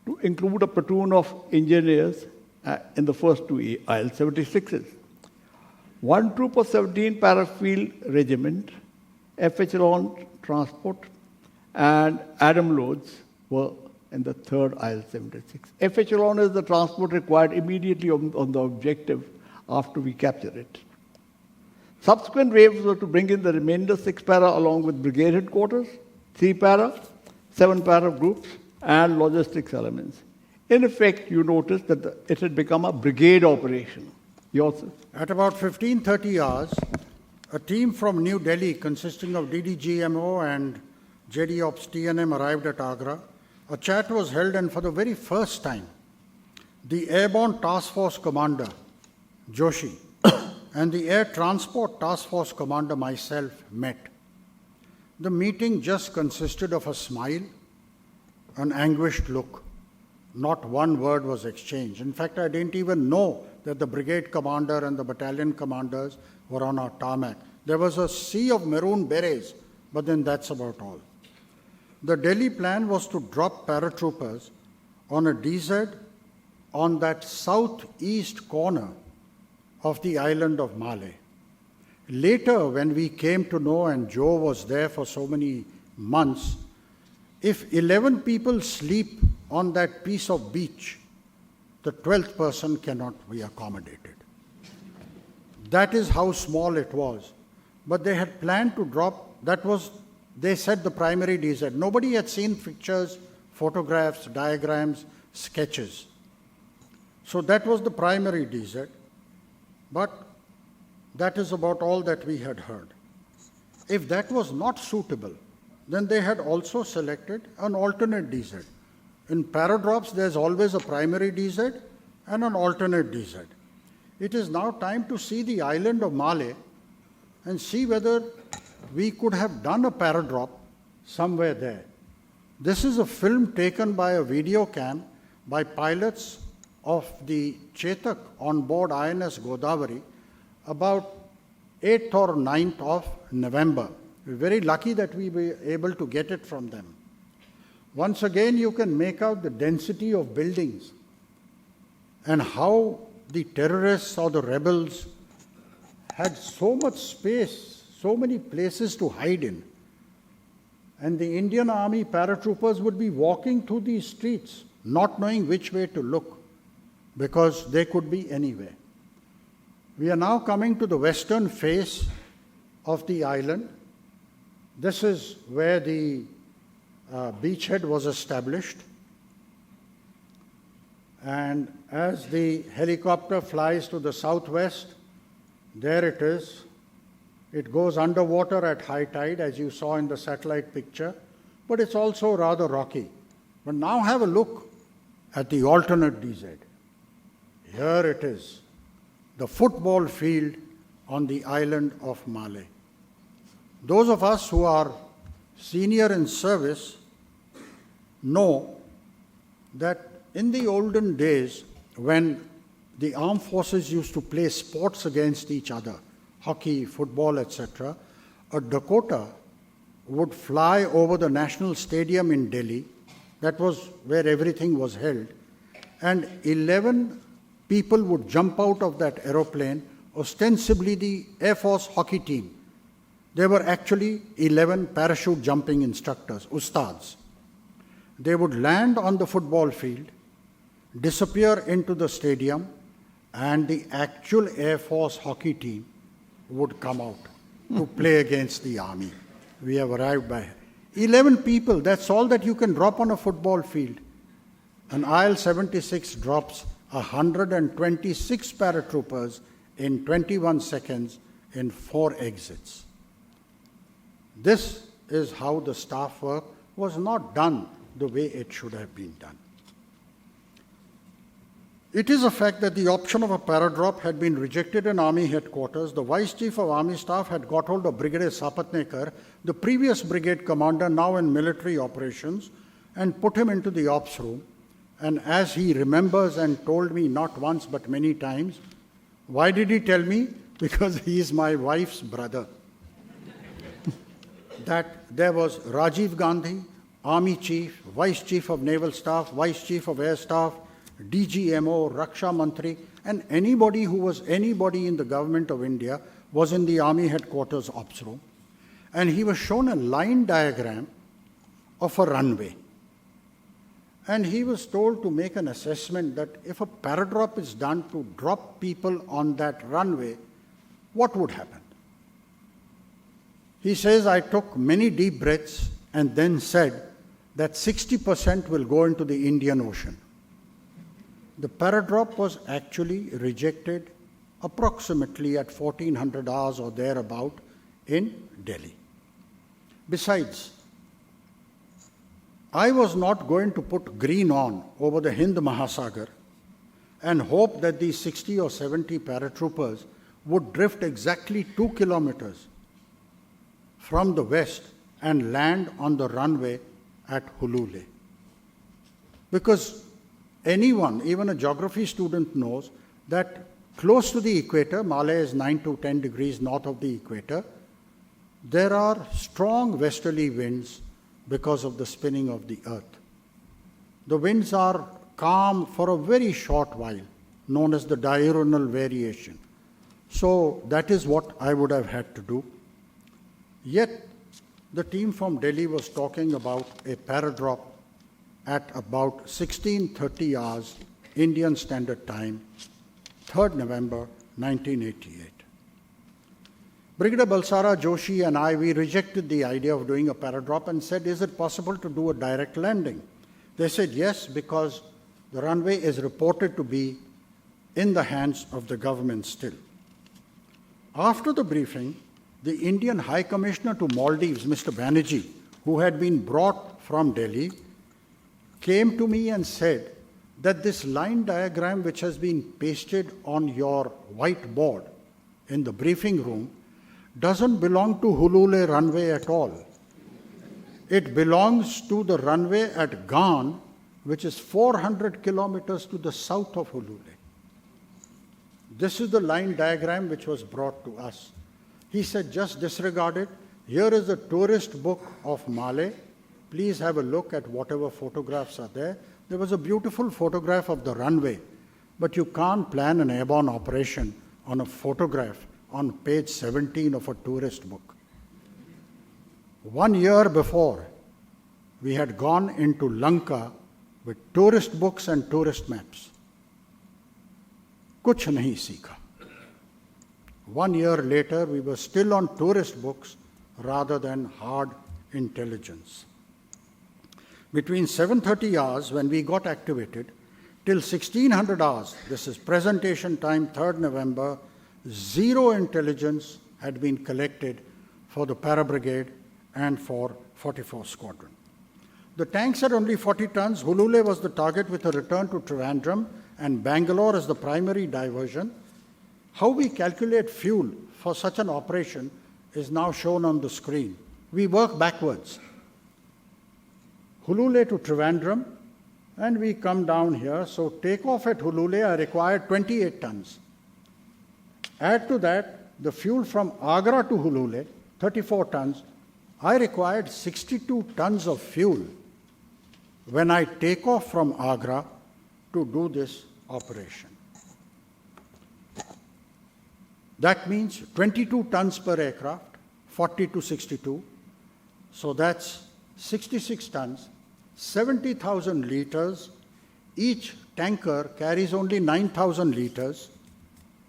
to include a platoon of engineers in the first 2 IL-76s. 1 troop of 17 para field regiment, F echelon transport, and Adam loads were in the 3rd IL-76. F echelon is the transport required immediately on the objective after we capture it. Subsequent waves were to bring in the remainder 6 para along with brigade headquarters, 3 para, 7 para groups, and logistics elements. In effect, you notice that it had become a brigade operation. Yours, sir. At about 15:30 hours, a team from New Delhi consisting of DDGMO and JD Ops TNM arrived at Agra. A chat was held, and for the very first time, the Airborne Task Force Commander, Joshi, and the Air Transport Task Force Commander, myself, met. The meeting just consisted of a smile, an anguished look. Not one word was exchanged. In fact, I didn't even know that the brigade commander and the battalion commanders were on our tarmac. There was a sea of maroon berets, but then that's about all. The Delhi plan was to drop paratroopers on a DZ on that southeast corner of the island of Malé. Later, when we came to know, and Joe was there for so many months, if 11 people sleep on that piece of beach, the 12th person cannot be accommodated. That is how small it was. But they had planned to drop, that was, they said, the primary DZ. Nobody had seen pictures, photographs, diagrams, sketches. So that was the primary DZ. But that is about all that we had heard. If that was not suitable, then they had also selected an alternate DZ. In paradrops, there's always a primary DZ and an alternate DZ. It is now time to see the island of Malé and see whether we could have done a paradrop somewhere there. This is a film taken by a video cam by pilots of the Chetak on board INS Godavari about 8th or 9th of November. We're very lucky that we were able to get it from them. Once again, you can make out the density of buildings and how the terrorists or the rebels had so much space, so many places to hide in. And the Indian Army paratroopers would be walking through these streets, not knowing which way to look, because they could be anywhere. We are now coming to the western face of the island. This is where the beachhead was established. And as the helicopter flies to the southwest, there it is. It goes underwater at high tide, as you saw in the satellite picture, but it's also rather rocky. But now have a look at the alternate DZ. Here it is, the football field on the island of Malé. Those of us who are senior in service know that in the olden days, when the armed forces used to play sports against each other, hockey, football, etc., a Dakota would fly over the National Stadium in Delhi. That was where everything was held. And 11 people would jump out of that aeroplane, ostensibly the Air Force hockey team. There were actually 11 parachute jumping instructors, ustads. They would land on the football field, disappear into the stadium, and the actual Air Force hockey team would come out to play against the army. We have arrived by 11 people. That's all that you can drop on a football field. An IL-76 drops 126 paratroopers in 21 seconds in 4 exits. This is how the staff work was not done the way it should have been done. It is a fact that the option of a paradrop had been rejected in Army headquarters. The Vice Chief of Army Staff had got hold of Brigadier Sapatnekar, the previous brigade commander, now in military operations, and put him into the ops room. And as he remembers and told me not once but many times, why did he tell me? Because he is my wife's brother. That there was Rajiv Gandhi, Army Chief, Vice Chief of Naval Staff, Vice Chief of Air Staff, DGMO, Raksha Mantri, and anybody who was anybody in the government of India was in the Army headquarters ops room. And he was shown a line diagram of a runway. And he was told to make an assessment that if a paradrop is done to drop people on that runway, what would happen? He says, I took many deep breaths and then said that 60% will go into the Indian Ocean. The paradrop was actually rejected approximately at 1400 hours or thereabout in Delhi. Besides, I was not going to put green on over the Hind Mahasagar and hope that these 60 or 70 paratroopers would drift exactly 2 kilometers from the west and land on the runway at Hulule. Because anyone, even a geography student, knows that close to the equator, Malé is 9 to 10 degrees north of the equator, there are strong westerly winds because of the spinning of the earth. The winds are calm for a very short while, known as the diurnal variation. So that is what I would have had to do. Yet the team from Delhi was talking about a paradrop at about 16:30 hours Indian Standard Time, 3rd November 1988. Brigadier Balsara, Joshi and I, we rejected the idea of doing a paradrop and said, is it possible to do a direct landing? They said yes, because the runway is reported to be in the hands of the government still. After the briefing, the Indian High Commissioner to Maldives, Mr. Banerjee, who had been brought from Delhi, came to me and said that this line diagram which has been pasted on your whiteboard in the briefing room doesn't belong to Hulule runway at all. It belongs to the runway at Gan, which is 400 kilometers to the south of Hulule. This is the line diagram which was brought to us. He said, just disregard it. Here is the tourist book of Malé. Please have a look at whatever photographs are there. There was a beautiful photograph of the runway, but you can't plan an airborne operation on a photograph on page 17 of a tourist book. 1 year before, we had gone into Lanka with tourist books and tourist maps. Kuch nahi seekha. 1 year later, we were still on tourist books rather than hard intelligence. Between 7:30 hours when we got activated till 1600 hours, this is presentation time 3rd November, zero intelligence had been collected for the para brigade and for 44 Squadron. The tanks had only 40 tons. Hulule was the target with a return to Trivandrum and Bangalore as the primary diversion. How we calculate fuel for such an operation is now shown on the screen. We work backwards. Hulule to Trivandrum, and we come down here. So takeoff at Hulule, I required 28 tons. Add to that the fuel from Agra to Hulule, 34 tons. I required 62 tons of fuel when I take off from Agra to do this operation. That means 22 tons per aircraft, 40 to 62. So that's 66 tons, 70,000 liters. Each tanker carries only 9,000 liters.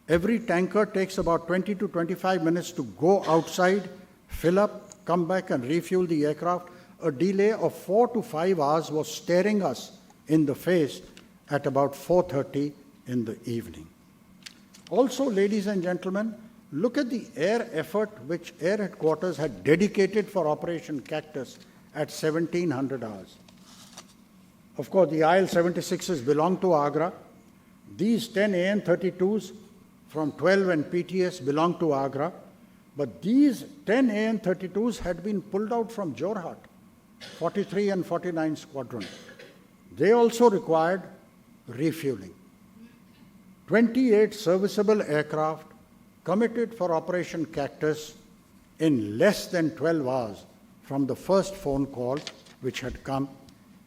Every tanker takes about 20 to 25 minutes to go outside, fill up, come back and refuel the aircraft. A delay of 4 to 5 hours was staring us in the face at about 4:30 in the evening. Also, ladies and gentlemen, look at the air effort which Air Headquarters had dedicated for Operation Cactus at 1700 hours. Of course, the IL-76s belong to Agra. These 10 AN-32s from 12 and PTS belong to Agra. But these 10 AN-32s had been pulled out from Jorhat, 43 and 49 Squadron. They also required refueling. 28 serviceable aircraft committed for Operation Cactus in less than 12 hours from the first phone call which had come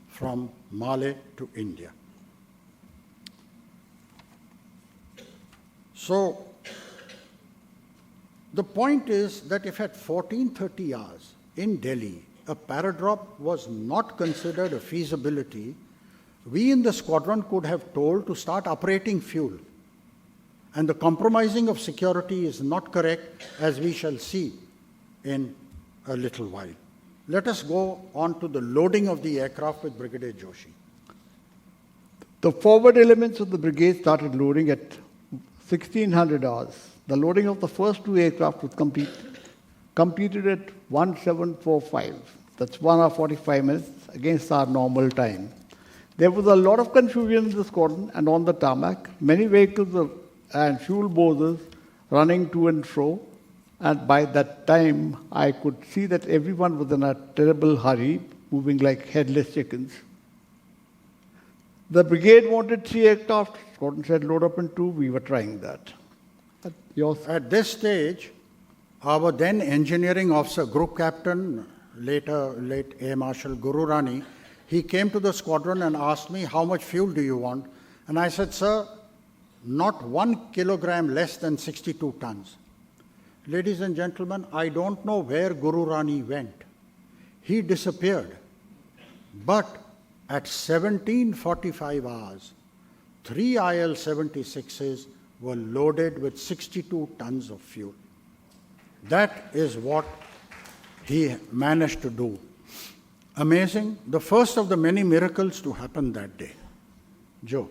from Malé to India. So the point is that if at 14:30 hours in Delhi a paradrop was not considered a feasibility, we in the squadron could have told to start operating fuel. And the compromising of security is not correct, as we shall see in a little while. Let us go on to the loading of the aircraft with Brigadier Joshi. The forward elements of the brigade started loading at 1600 hours. The loading of the first two aircraft was completed at 1745. That's 1 hour 45 minutes against our normal time. There was a lot of confusion in the squadron and on the tarmac. Many vehicles and fuel bowsers running to and fro. And by that time, I could see that everyone was in a terrible hurry, moving like headless chickens. The brigade wanted 3 aircraft. Squadron said load up in 2. We were trying that. At this stage, our then engineering officer, group captain, later late Air Marshal Guru Rani, he came to the squadron and asked me, how much fuel do you want? And I said, sir, not 1 kilogram less than 62 tons. Ladies and gentlemen, I don't know where Guru Rani went. He disappeared. But at 1745 hours, 3 IL-76s were loaded with 62 tons of fuel. That is what he managed to do. Amazing. The first of the many miracles to happen that day. Joe.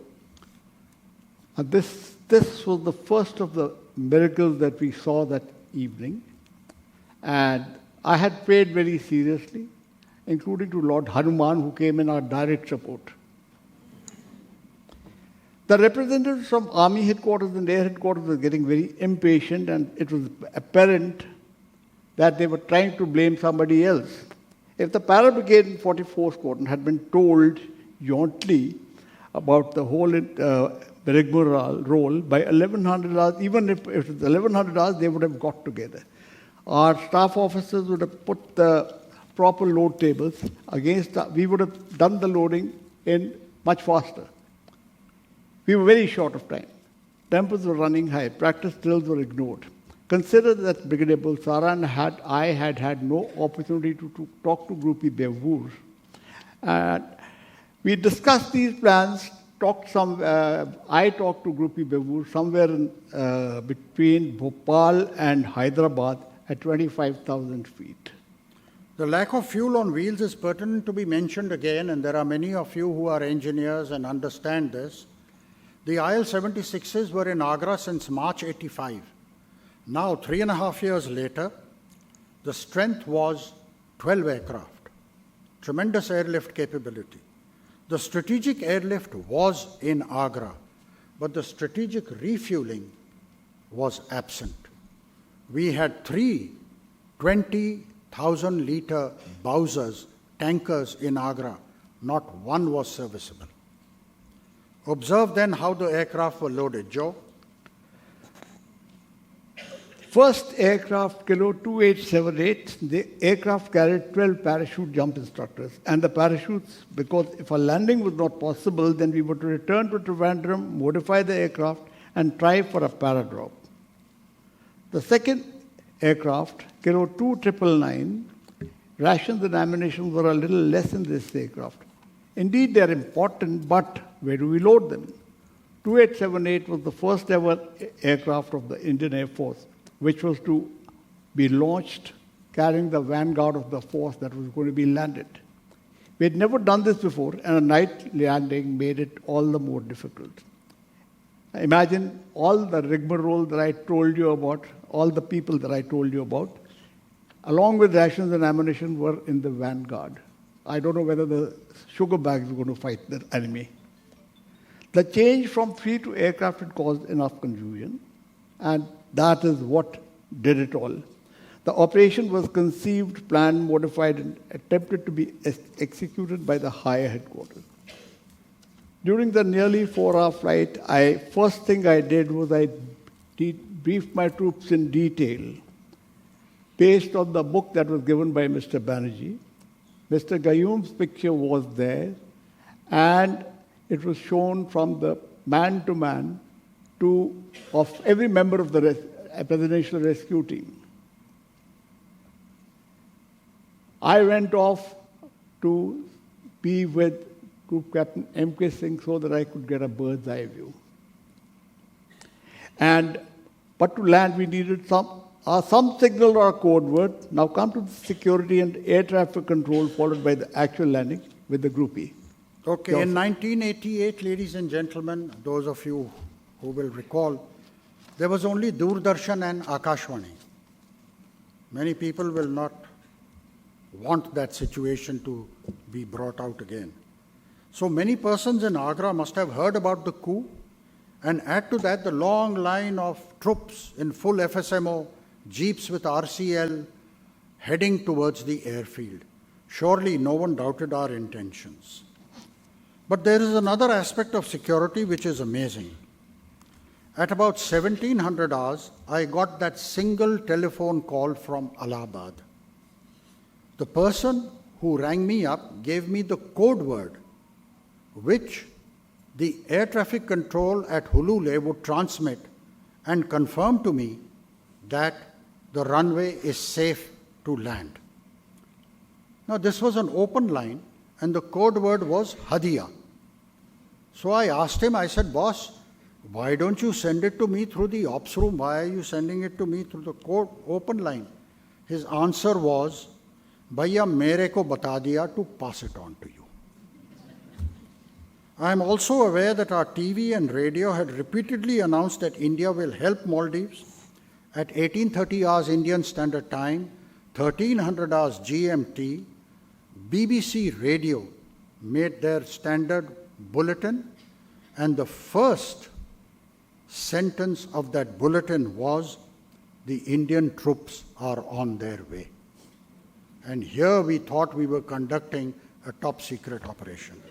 This was the first of the miracles that we saw that evening. And I had prayed very seriously, including to Lord Hanuman, who came in our direct support. The representatives from Army headquarters and Air headquarters were getting very impatient, and it was apparent that they were trying to blame somebody else. If the Para Brigade in 44 Squadron had been told jauntily about the whole rigmarole role by 1100 hours, even if it was 1100 hours, they would have got together. Our staff officers would have put the proper load tables against, we would have done the loading in much faster. We were very short of time. Tempers were running high. Practice drills were ignored. Consider that Brigadier Bulsara and I had no opportunity to talk to Groupie Bewoor. We discussed these plans, I talked to Groupie Bewoor somewhere between Bhopal and Hyderabad at 25,000 feet. The lack of fuel on wheels is pertinent to be mentioned again, and there are many of you who are engineers and understand this. The IL-76s were in Agra since March 85. Now, 3.5 years later, the strength was 12 aircraft. Tremendous airlift capability. The strategic airlift was in Agra, but the strategic refueling was absent. We had 3 20,000-liter Bowsers, tankers in Agra. Not one was serviceable. Observe then how the aircraft were loaded. Joe? First aircraft, Kilo 2878, the aircraft carried 12 parachute jump instructors. And the parachutes, because if a landing was not possible, then we were to return to Trivandrum, modify the aircraft, and try for a paradrop. The second aircraft, Kilo 2999, rations and ammunition were a little less in this aircraft. Indeed, they are important, but where do we load them? 2878 was the first ever aircraft of the Indian Air Force, which was to be launched carrying the vanguard of the force that was going to be landed. We had never done this before, and a night landing made it all the more difficult. Imagine all the rigmarole that I told you about, all the people that I told you about, along with rations and ammunition, were in the vanguard. I don't know whether the sugar bags were going to fight the enemy. The change from 3 to aircraft had caused enough confusion, and that is what did it all. The operation was conceived, planned, modified, and attempted to be executed by the higher headquarters. During the nearly 4-hour flight, first thing I did was I briefed my troops in detail based on the book that was given by Mr. Banerjee. Mr. Gayoom's picture was there, and it was shown from the man-to-man of every member of the presidential rescue team. I went off to be with Group Captain M.K. Singh so that I could get a bird's eye view. But to land, we needed some signal or a code word. Now come to the security and air traffic control, followed by the actual landing with the groupie. Okay, in 1988, ladies and gentlemen, those of you who will recall, there was only Doordarshan and Akashvani. Many people will not want that situation to be brought out again. So many persons in Agra must have heard about the coup, and add to that the long line of troops in full FSMO, jeeps with RCL, heading towards the airfield. Surely no one doubted our intentions. But there is another aspect of security which is amazing. At about 1700 hours, I got that single telephone call from Allahabad. The person who rang me up gave me the code word, which the air traffic control at Hulule would transmit and confirm to me that the runway is safe to land. Now, this was an open line, and the code word was Hadiya. So I asked him, I said, boss, why don't you send it to me through the ops room? Why are you sending it to me through the code open line? His answer was, Bhaiya, mere ko bata diya to pass it on to you. I am also aware that our TV and radio had repeatedly announced that India will help Maldives at 1830 hours Indian Standard Time, 1300 hours GMT. BBC Radio made their standard bulletin, and the first sentence of that bulletin was, the Indian troops are on their way. And here we thought we were conducting a top secret operation.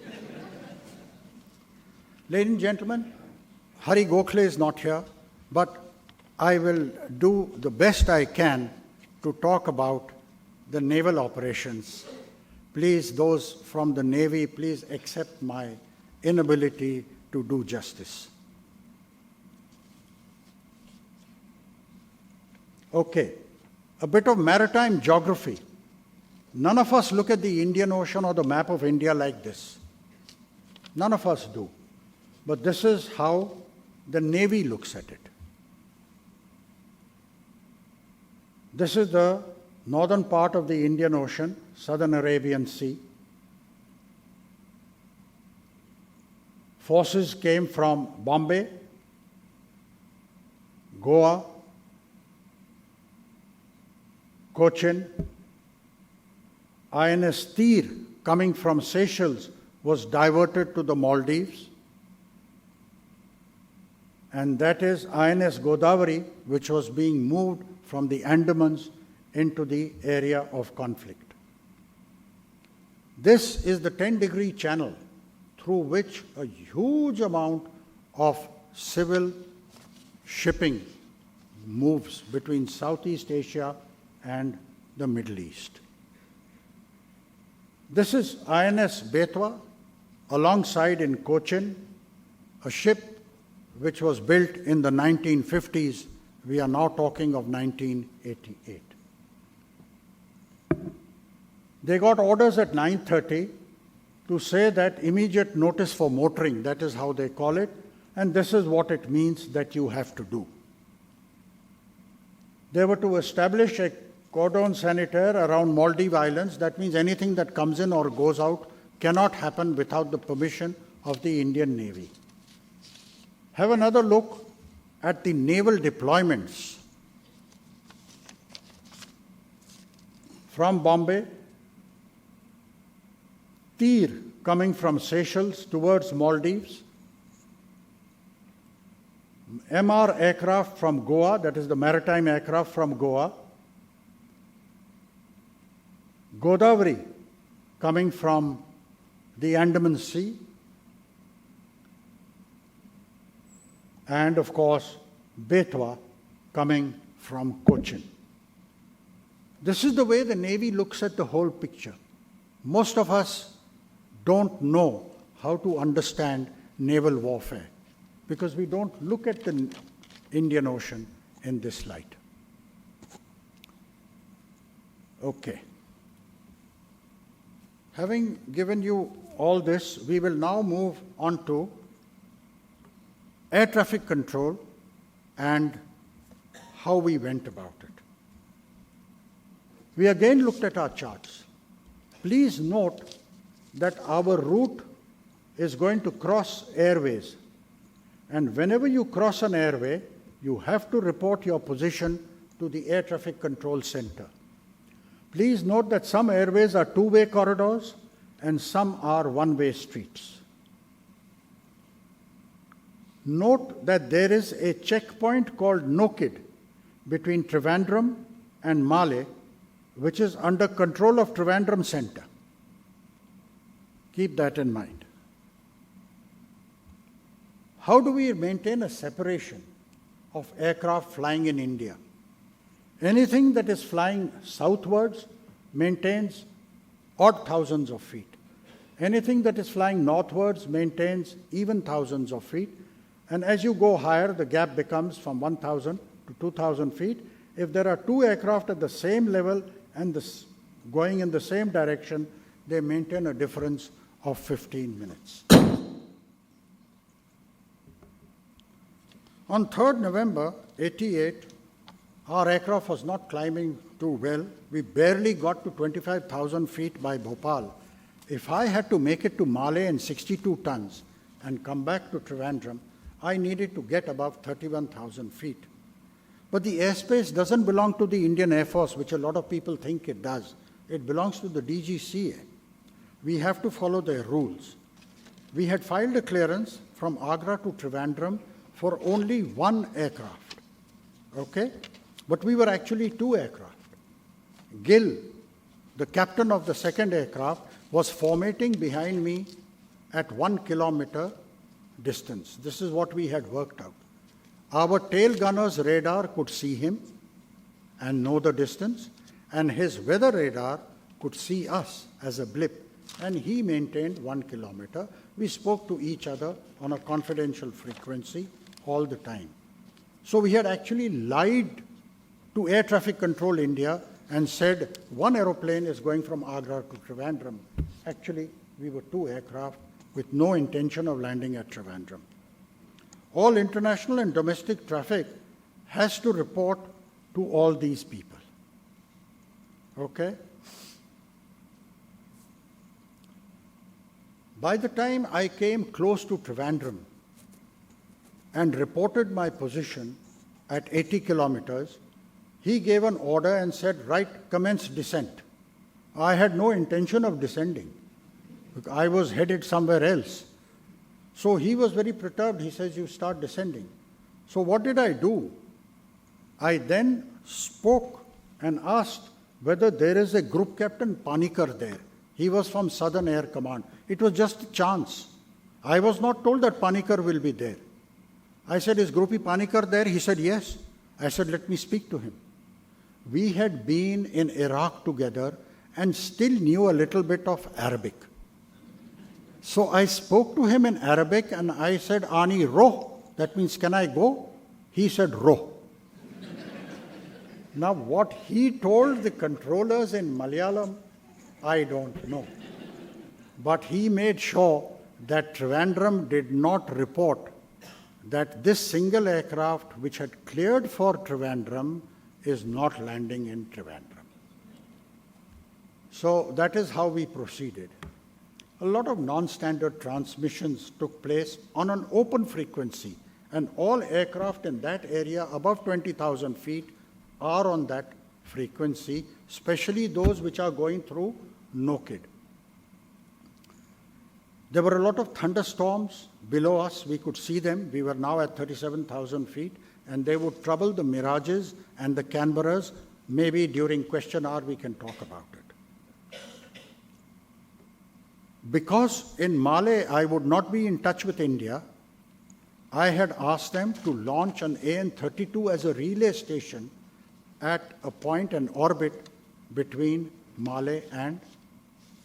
Ladies and gentlemen, Hari Gokhale is not here, but I will do the best I can to talk about the naval operations. Please, those from the Navy, please accept my inability to do justice. Okay, a bit of maritime geography. None of us look at the Indian Ocean or the map of India like this. None of us do. But this is how the Navy looks at it. This is the northern part of the Indian Ocean, Southern Arabian Sea. Forces came from Bombay, Goa, Cochin. INS Tir, coming from Seychelles, was diverted to the Maldives. And that is INS Godavari, which was being moved from the Andamans into the area of conflict. This is the 10-degree channel through which a huge amount of civil shipping moves between Southeast Asia and the Middle East. This is INS Betwa, alongside in Cochin, a ship which was built in the 1950s. We are now talking of 1988. They got orders at 9:30 to say that immediate notice for motoring, that is how they call it, and this is what it means that you have to do. They were to establish a cordon sanitaire around Maldive Islands. That means anything that comes in or goes out cannot happen without the permission of the Indian Navy. Have another look at the naval deployments. From Bombay, Tir coming from Seychelles towards Maldives, MR aircraft from Goa, that is the maritime aircraft from Goa, Godavari coming from the Andaman Sea, and of course Betwa coming from Cochin. This is the way the Navy looks at the whole picture. Most of us don't know how to understand naval warfare because we don't look at the Indian Ocean in this light. Okay. Having given you all this, we will now move on to air traffic control and how we went about it. We again looked at our charts. Please note that our route is going to cross airways. And whenever you cross an airway, you have to report your position to the Air Traffic Control Center. Please note that some airways are two-way corridors and some are one-way streets. Note that there is a checkpoint called Nokid between Trivandrum and Male, which is under control of Trivandrum Center. Keep that in mind. How do we maintain a separation of aircraft flying in India? Anything that is flying southwards maintains odd thousands of feet. Anything that is flying northwards maintains even thousands of feet. And as you go higher, the gap becomes from 1,000 to 2,000 feet. If there are two aircraft at the same level and going in the same direction, they maintain a difference of 15 minutes. On 3rd November 88, our aircraft was not climbing too well. We barely got to 25,000 feet by Bhopal. If I had to make it to Male in 62 tons and come back to Trivandrum, I needed to get above 31,000 feet. But the airspace doesn't belong to the Indian Air Force, which a lot of people think it does. It belongs to the DGCA. We have to follow their rules. We had filed a clearance from Agra to Trivandrum for only one aircraft, okay? But we were actually two aircraft. Gill, the captain of the second aircraft, was formating behind me at 1 kilometer distance. This is what we had worked out. Our tail gunner's radar could see him and know the distance, and his weather radar could see us as a blip, and he maintained 1 kilometer. We spoke to each other on a confidential frequency all the time. So we had actually lied to Air Traffic Control India and said one aeroplane is going from Agra to Trivandrum. Actually, we were two aircraft with no intention of landing at Trivandrum. All international and domestic traffic has to report to all these people. Okay? By the time I came close to Trivandrum and reported my position at 80 kilometers, he gave an order and said, right, commence descent. I had no intention of descending. I was headed somewhere else. So he was very perturbed. He says, you start descending. So what did I do? I then spoke and asked whether there is a Group Captain Panikkar there. He was from Southern Air Command. It was just a chance. I was not told that Panikkar will be there. I said, is Groupie Panikkar there? He said, yes. I said, let me speak to him. We had been in Iraq together and still knew a little bit of Arabic. So I spoke to him in Arabic and I said, Ani roh, that means can I go? He said, roh. Now what he told the controllers in Malayalam, I don't know. But he made sure that Trivandrum did not report that this single aircraft which had cleared for Trivandrum is not landing in Trivandrum. So that is how we proceeded. A lot of non-standard transmissions took place on an open frequency, and all aircraft in that area above 20,000 feet are on that frequency, especially those which are going through Nokid. There were a lot of thunderstorms below us. We could see them. We were now at 37,000 feet, and they would trouble the Mirages and the Canberras. Maybe during question hour we can talk about it. Because in Male I would not be in touch with India, I had asked them to launch an AN-32 as a relay station at a point and orbit between Male and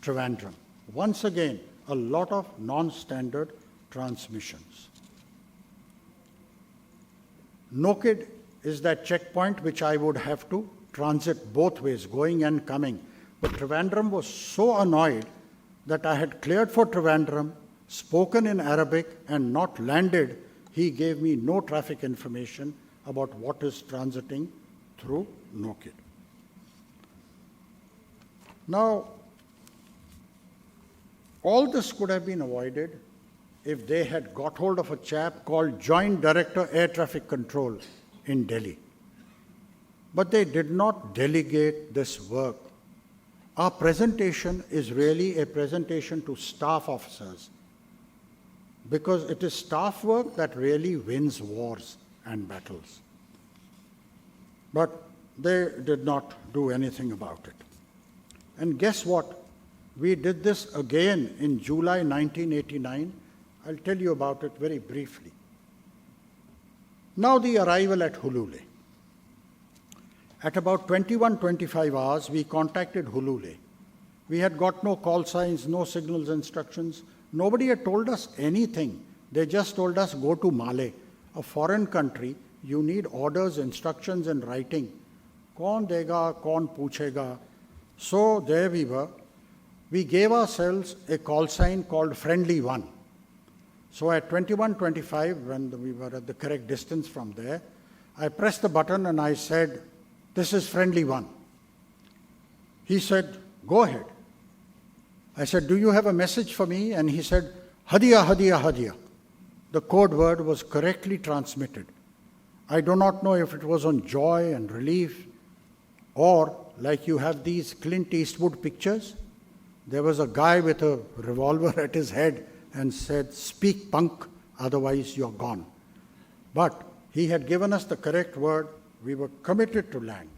Trivandrum. Once again, a lot of non-standard transmissions. Nokid is that checkpoint which I would have to transit both ways, going and coming. But Trivandrum was so annoyed that I had cleared for Trivandrum, spoken in Arabic, and not landed. He gave me no traffic information about what is transiting through Nokid. Now, all this could have been avoided if they had got hold of a chap called Joint Director Air Traffic Control, in Delhi. But they did not delegate this work. Our presentation is really a presentation to staff officers, because it is staff work that really wins wars and battles. But they did not do anything about it. And guess what? We did this again in July 1989. I'll tell you about it very briefly. Now the arrival at Hulule. At about 21-25 hours, we contacted Hulule. We had got no call signs, no signals instructions. Nobody had told us anything. They just told us, go to Male, a foreign country. You need orders, instructions in writing. Kaun dega, kaun puchega. So there we were. We gave ourselves a call sign called Friendly One. So at 21:25, when we were at the correct distance from there, I pressed the button and I said, this is Friendly One. He said, go ahead. I said, do you have a message for me? And he said, Hadiya, Hadiya, Hadiya. The code word was correctly transmitted. I do not know if it was on joy and relief, or like you have these Clint Eastwood pictures. There was a guy with a revolver at his head and said, speak punk, otherwise you're gone. But he had given us the correct word. We were committed to land.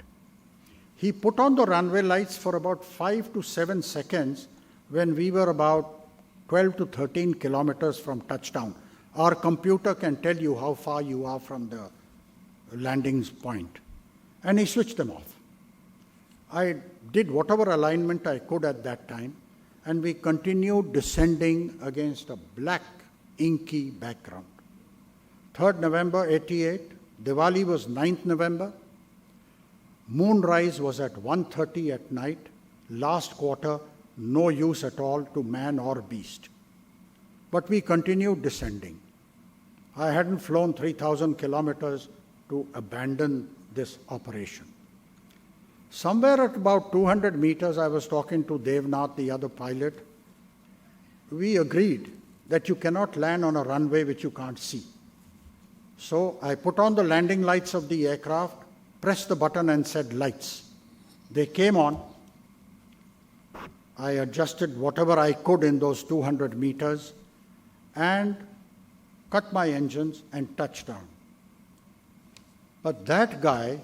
He put on the runway lights for about 5 to 7 seconds when we were about 12 to 13 kilometers from touchdown. Our computer can tell you how far you are from the landing point. And he switched them off. I did whatever alignment I could at that time, and we continued descending against a black, inky background. 3rd November 88, Diwali was 9th November. Moonrise was at 1:30 at night. Last quarter, no use at all to man or beast. But we continued descending. I hadn't flown 3,000 kilometers to abandon this operation. Somewhere at about 200 meters, I was talking to Devnath, the other pilot. We agreed that you cannot land on a runway which you can't see. So I put on the landing lights of the aircraft, pressed the button and said, lights. They came on. I adjusted whatever I could in those 200 meters and cut my engines and touched down. But that guy,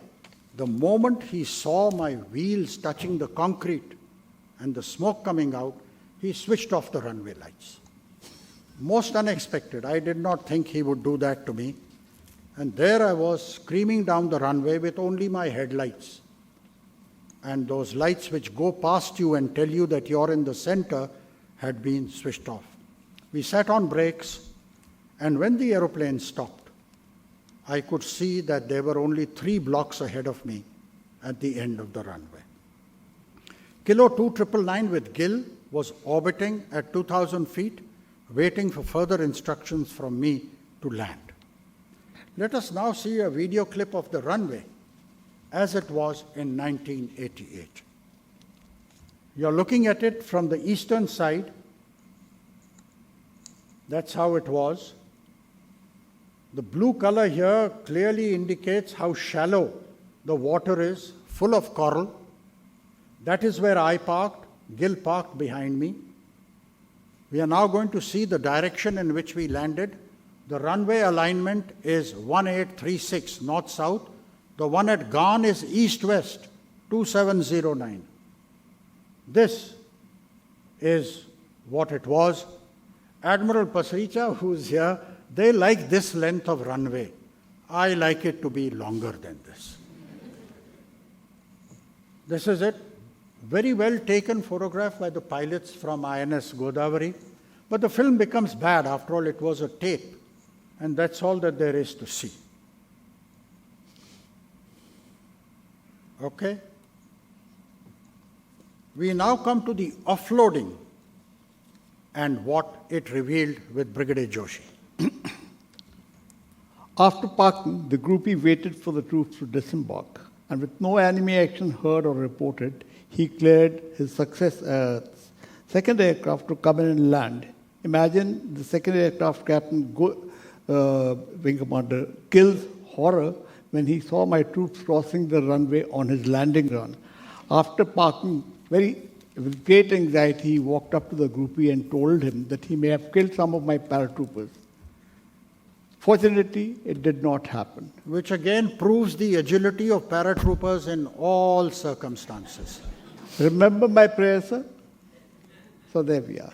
the moment he saw my wheels touching the concrete and the smoke coming out, he switched off the runway lights. Most unexpected. I did not think he would do that to me. And there I was screaming down the runway with only my headlights. And those lights which go past you and tell you that you're in the center had been switched off. We sat on brakes, and when the aeroplane stopped, I could see that there were only 3 blocks ahead of me at the end of the runway. Kilo 2999 with Gill was orbiting at 2,000 feet, waiting for further instructions from me to land. Let us now see a video clip of the runway as it was in 1988. You're looking at it from the eastern side. That's how it was. The blue color here clearly indicates how shallow the water is, full of coral. That is where I parked. Gill parked behind me. We are now going to see the direction in which we landed. The runway alignment is 1836 north-south. The one at Ghan is east-west, 2709. This is what it was. Admiral Pasricha, who's here, they like this length of runway. I like it to be longer than this. This is it. Very well taken photograph by the pilots from INS Godavari. But the film becomes bad. After all, it was a tape. And that's all that there is to see. Okay? We now come to the offloading and what it revealed with Brigadier Joshi. After parking, the groupie waited for the troops to disembark, and with no enemy action heard or reported, he cleared his second aircraft to come in and land. Imagine the second aircraft captain, Wing Commander, Gill's horror when he saw my troops crossing the runway on his landing run. After parking with great anxiety, he walked up to the groupie and told him that he may have killed some of my paratroopers. Fortunately, it did not happen. Which again proves the agility of paratroopers in all circumstances. Remember my prayer, sir? So there we are.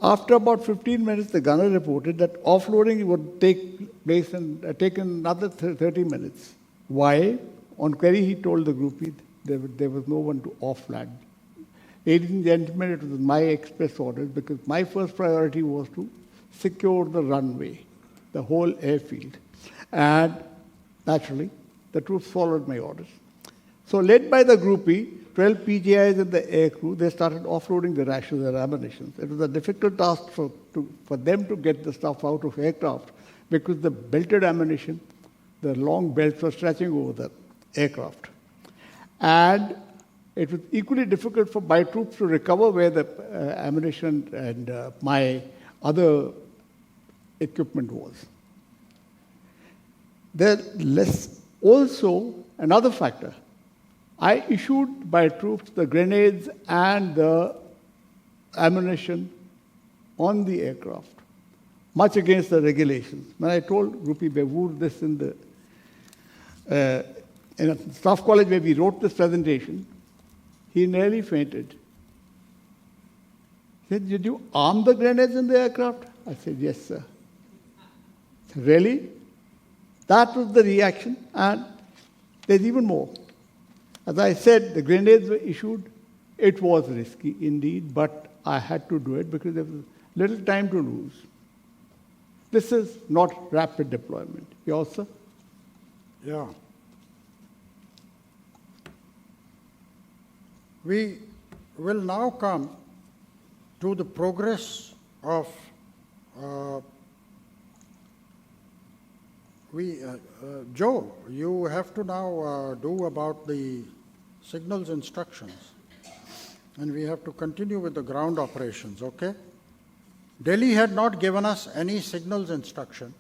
After about 15 minutes, the gunner reported that offloading would take place and take another 30 minutes. Why? On query, he told the groupie there was no one to offload. Ladies and gentlemen, it was my express orders because my first priority was to secure the runway, the whole airfield. And naturally, the troops followed my orders. So led by the groupie, 12 PGIs and the aircrew, they started offloading the rations and ammunition. It was a difficult task for them to get the stuff out of aircraft because the belted ammunition, the long belts were stretching over the aircraft. And it was equally difficult for my troops to recover where the ammunition and my other equipment was. There's also another factor. I issued my troops the grenades and the ammunition on the aircraft, much against the regulations. When I told Groupie Bewoor this in a staff college where we wrote this presentation, he nearly fainted. He said, "Did you arm the grenades in the aircraft?" I said, "Yes, sir." Really? That was the reaction, and there's even more. As I said, the grenades were issued. It was risky indeed, but I had to do it because there was little time to lose. This is not rapid deployment. Yours, sir? Yeah. We will now come to the progress of Joe, you have to now do about the signals instructions. And we have to continue with the ground operations, okay? Delhi had not given us any signals instructions.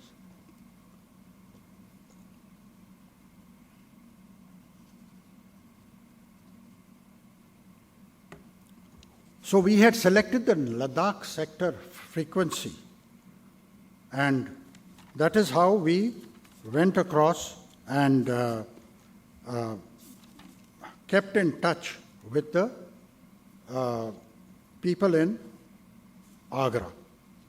So we had selected the Ladakh sector frequency, and that is how we went across and kept in touch with the people in Agra.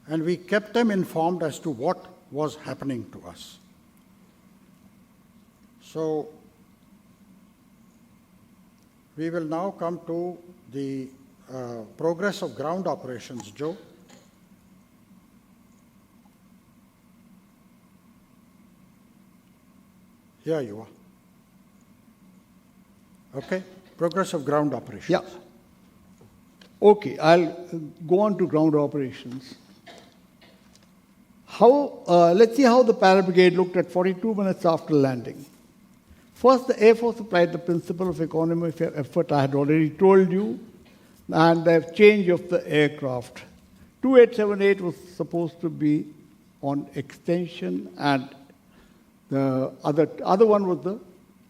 And we kept them informed as to what was happening to us. So we will now come to the progress of ground operations. Joe? Here you are. Okay, progress of ground operations. Yeah. Okay, I'll go on to ground operations. Let's see how the para brigade looked at 42 minutes after landing. First, the Air Force applied the principle of economy of effort I had already told you, and the change of the aircraft. 2878 was supposed to be on extension, and the other one was the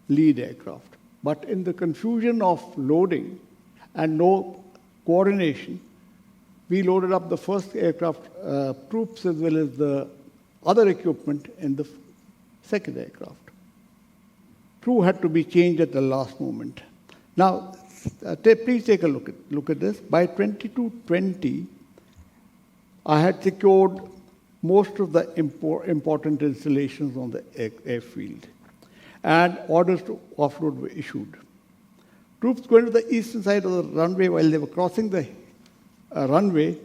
lead aircraft. But in the confusion of loading and no coordination, we loaded up the first aircraft troops as well as the other equipment in the second aircraft. Crew had to be changed at the last moment. Now, please take a look at this. By 22:20, I had secured most of the important installations on the airfield, and orders to offload were issued. Troops going to the eastern side of the runway while they were crossing the runway,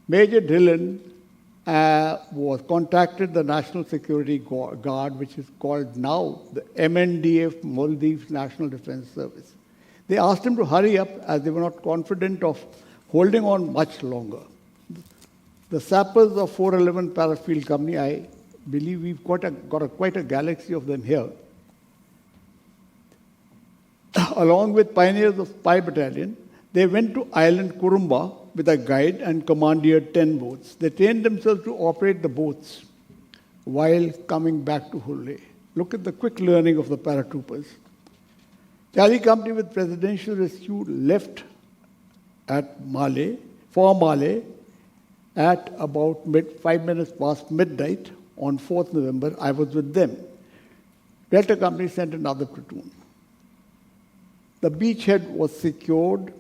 Major Dhillon was contacted the National Security Guard, which is called now the MNDF, Maldives National Defense Service. They asked him to hurry up as they were not confident of holding on much longer. The sappers of 411 Parafield Company, I believe we've got quite a galaxy of them here, along with pioneers of Spy Battalion, they went to island Kurumba with a guide and commandeered 10 boats. They trained themselves to operate the boats. while coming back to Hulle. Look at the quick learning of the paratroopers. Charlie Company with Presidential Rescue left at for Male at about 5 minutes past midnight on 4th November. I was with them. Delta Company sent another platoon. The beachhead was secured,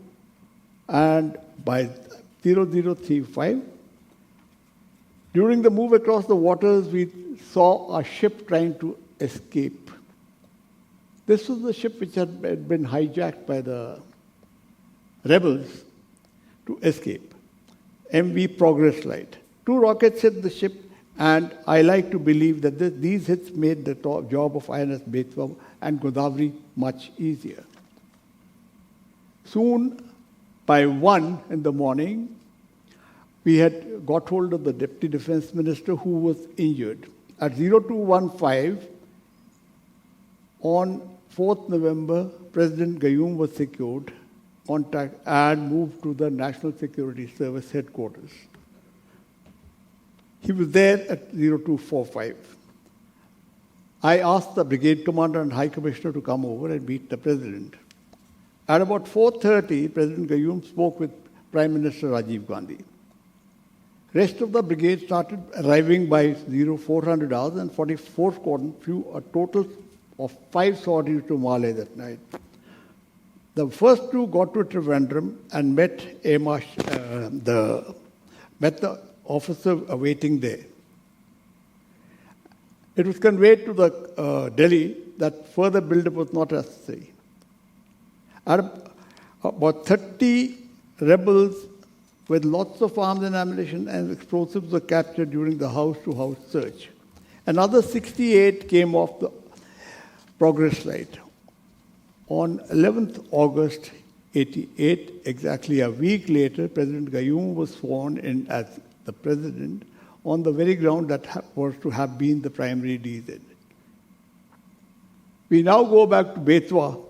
and by 0035, during the move across the waters, we saw a ship trying to escape. This was the ship which had been hijacked by the rebels to escape. MV Progress Light. 2 rockets hit the ship, and I like to believe that these hits made the job of INS Betwa and Godavari much easier. Soon, by 1 in the morning, we had got hold of the Deputy Defense Minister who was injured. At 0215, on 4th November, President Gayoom was secured, contact, and moved to the National Security Service headquarters. He was there at 0245. I asked the brigade commander and high commissioner to come over and meet the president. At about 4:30, President Gayoom spoke with Prime Minister Rajiv Gandhi. Rest of the brigade started arriving by 0400 hours, and 44th Squadron flew a total of 5 sorties to Male that night. The first 2 got to Trivandrum and met the officer awaiting there. It was conveyed to the Delhi that further build-up was not necessary. About 30 rebels with lots of arms and ammunition and explosives were captured during the house-to-house search. Another 68 came off the Progress Light. On 11th August 88, exactly a week later, President Gayoom was sworn in as the president on the very ground that was to have been the primary DZ. We now go back to Betwa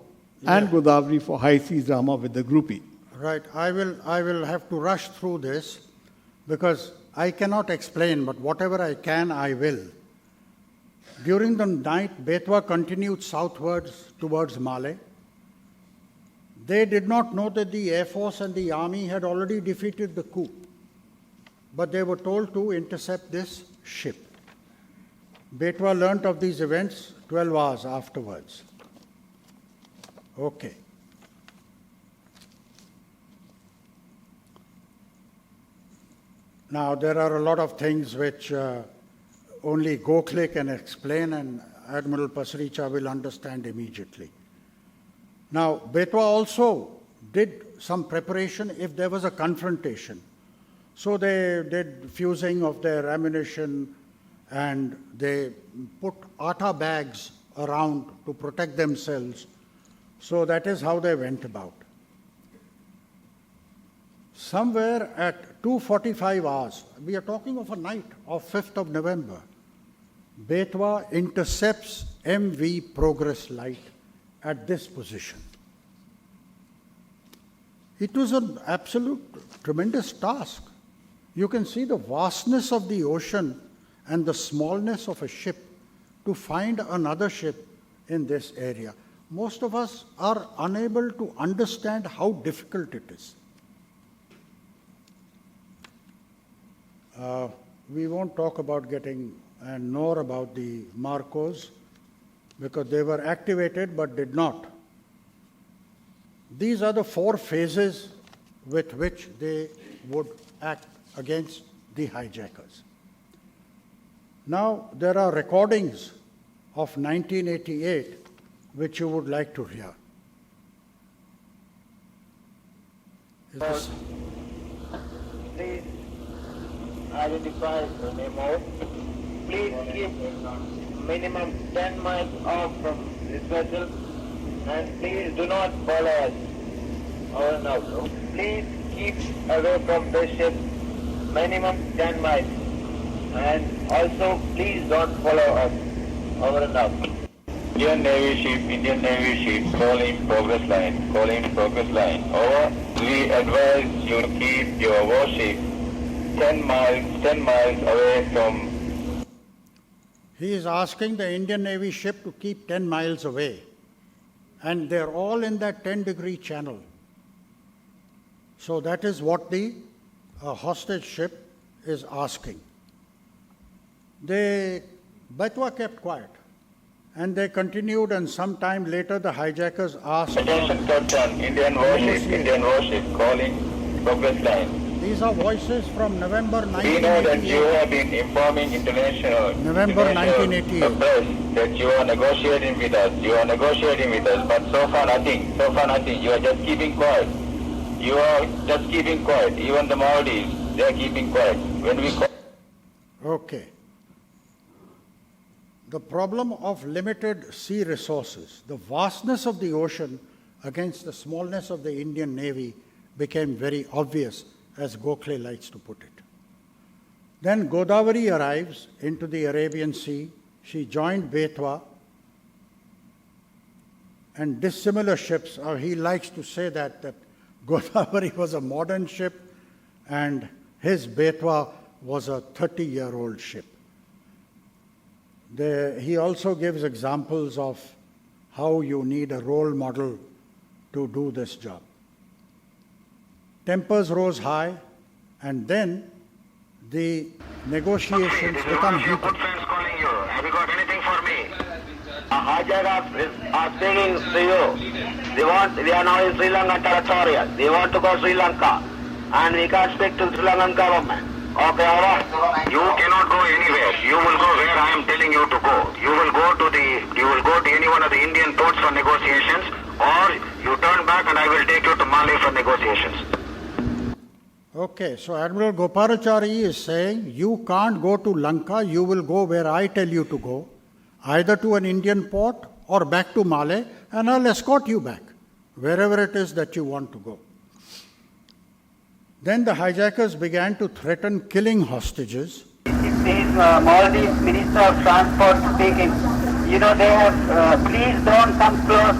and Godavari for high seas drama with the groupie. Right. I will have to rush through this because I cannot explain, but whatever I can, I will. During the night, Betwa continued southwards towards Male. They did not know that the Air Force and the Army had already defeated the coup, but they were told to intercept this ship. Betwa learnt of these events 12 hours afterwards. Okay. Now, there are a lot of things which only Gokhale can explain, and Admiral Pasricha will understand immediately. Now, Betwa also did some preparation if there was a confrontation. So they did fusing of their ammunition, and they put atta bags around to protect themselves. So that is how they went about. Somewhere at 2:45 hours, we are talking of a night of 5th of November, Betwa intercepts MV Progress Light at this position. It was an absolute tremendous task. You can see the vastness of the ocean and the smallness of a ship to find another ship in this area. Most of us are unable to understand how difficult it is. We won't talk about getting and nor about the Marcos because they were activated but did not. These are the 4 phases with which they would act against the hijackers. Now, there are recordings of 1988 which you would like to hear. Please identify the memo. Please keep minimum 10 miles off from this vessel, and please do not follow us. Over and out. Please keep away from the ship, minimum 10 miles, and also please don't follow us. Over and out. Indian Navy ship, calling progress line, over. We advise you to keep your warship 10 miles away from. He is asking the Indian Navy ship to keep 10 miles away. And they're all in that 10-degree channel. So that is what the hostage ship is asking. Bewoor kept quiet. And they continued, and some time later the hijackers asked... Attention, Captain. Indian warship calling progress line. These are voices from November We know that you 1988. have been informing international November 1988. press that you are negotiating with us. But so far nothing. You are just keeping quiet. Even the Maldives, they are keeping quiet. When we call... Okay. The problem of limited sea resources, the vastness of the ocean against the smallness of the Indian Navy became very obvious, as Gokhale likes to put it. Then Godavari arrives into the Arabian Sea. She joined Bewoor, and dissimilar ships, or he likes to say that Godavari was a modern ship and his Bewoor was a 30-year-old ship. He also gives examples of how you need a role model to do this job. Tempers rose high, and then the negotiations become heated. Good friends calling you. Have you got anything for me? Hijackers are speaking to you. We are now in Sri Lankan territorial. They want to go Sri Lanka, and we can't speak to Sri Lankan government. Okay, over. You cannot go anywhere. You will go where I am telling you to go. You will go to any one of the Indian ports for negotiations, or you turn back and I will take you to Maldives for negotiations. Okay, so Admiral Goparachari is saying, you can't go to Lanka, you will go where I tell you to go, either to an Indian port or back to Malé, and I'll escort you back, wherever it is that you want to go. Then the hijackers began to threaten killing hostages. This is Maldives Minister of Transport speaking. You know, they have, please don't come close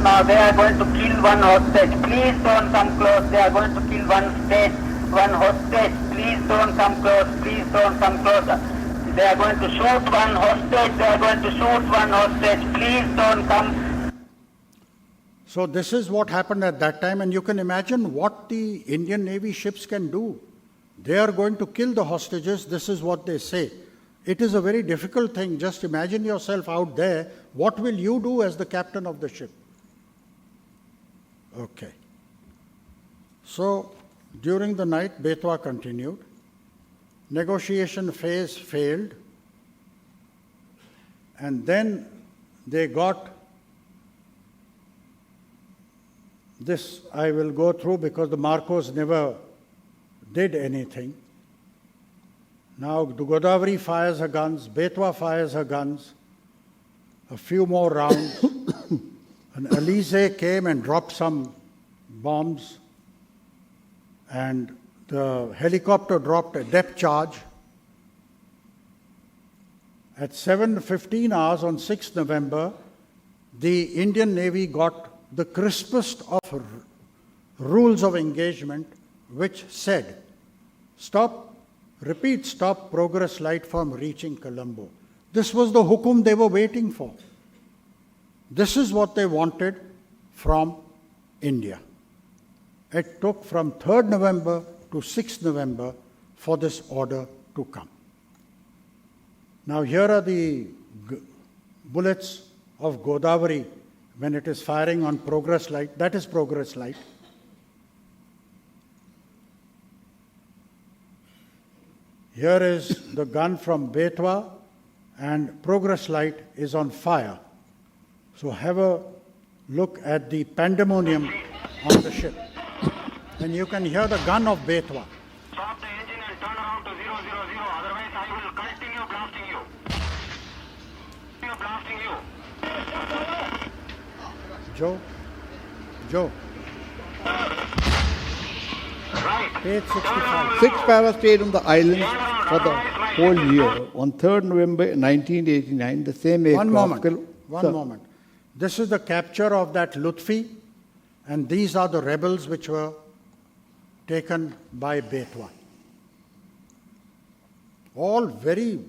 now. They are going to kill one hostage. Please don't come close. They are going to kill one hostage. Please don't come close. They are going to shoot one hostage. Please don't come. So this is what happened at that time, and you can imagine what the Indian Navy ships can do. They are going to kill the hostages. This is what they say. It is a very difficult thing. Just imagine yourself out there. What will you do as the captain of the ship? Okay. So during the night, Bewoor continued. Negotiation phase failed. And then they got this, I will go through because the Marcos never did anything. Now, the Godavari fires her guns, Bewoor fires her guns, a few more rounds, and Elise came and dropped some bombs, and the helicopter dropped a depth charge. At 7:15 hours on 6th November, the Indian Navy got the crispest of rules of engagement, which said, stop progress light from reaching Colombo. This was the hukum they were waiting for. This is what they wanted from India. It took from 3rd November to 6th November for this order to come. Now here are the bullets of Godavari when it is firing on progress light. That is progress light. Here is the gun from Bewoor, and progress light is on fire. So have a look at the pandemonium on the ship. And you can hear the gun of Bewoor. Stop the engine and turn around to 000, otherwise I will continue blasting you. Joe. Right. Page 65. 6 Paras stayed on the island for the whole year. On 3rd November 1989, the same aircraft... One moment. This is the capture of that Lutfi, and these are the rebels which were taken by Bewoor. All very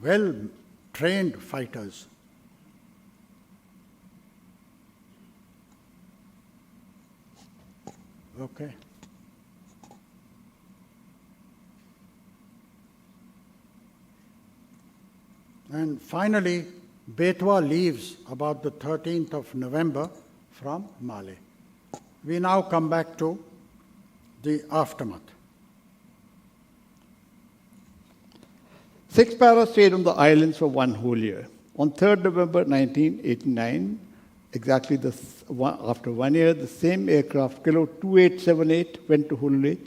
well-trained fighters. Okay. And finally, Bewoor leaves about the 13th of November from Mali. We now come back to the aftermath. 6 para stayed on the islands for 1 whole year. On 3rd November 1989, exactly after 1 year, the same aircraft, Kilo 2878, went to Hulele,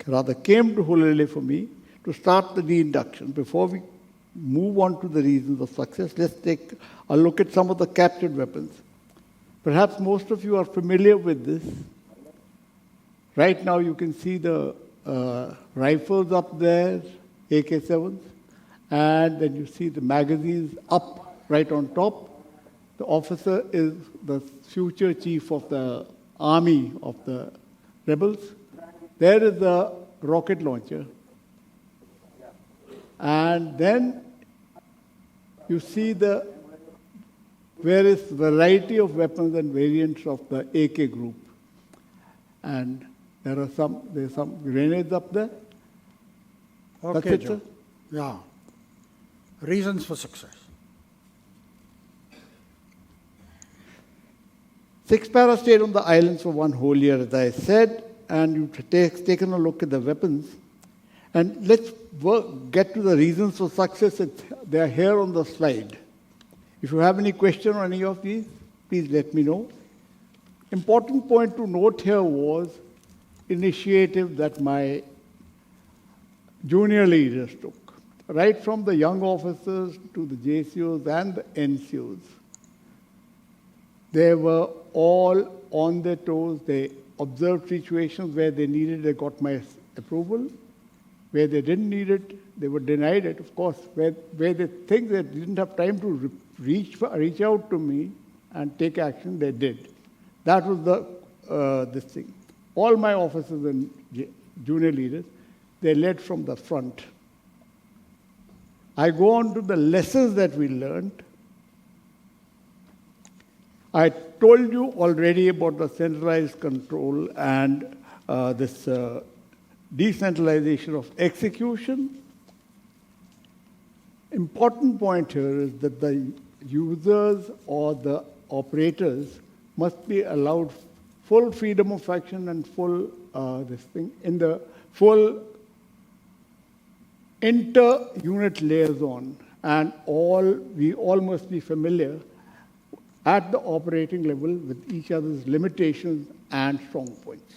rather came to Hulele for me to start the reinduction. Before we move on to the reasons of success, let's take a look at some of the captured weapons. Perhaps most of you are familiar with this. Right now you can see the rifles up there, AK-7s, and then you see the magazines up right on top. The officer is the future chief of the army of the rebels. There is the rocket launcher. And then you see the various variety of weapons and variants of the AK group. And there's some grenades up there. Okay, That's it, Joe. sir? Yeah. Reasons for success. 6 para stayed on the islands for 1 whole year, as I said, and you've taken a look at the weapons. And let's get to the reasons for success. They are here on the slide. If you have any question on any of these, please let me know. Important point to note here was initiative that my junior leaders took, right from the young officers to the JCOs and the NCOs. They were all on their toes. They observed situations where they needed, they got my approval. Where they didn't need it, they were denied it, of course. Where they think they didn't have time to reach out to me and take action, they did. That was this thing. All my officers and junior leaders, they led from the front. I go on to the lessons that we learned. I told you already about the centralized control and this decentralization of execution. Important point here is that the users or the operators must be allowed full freedom of action and full in the full inter-unit liaison, and we all must be familiar at the operating level with each other's limitations and strong points.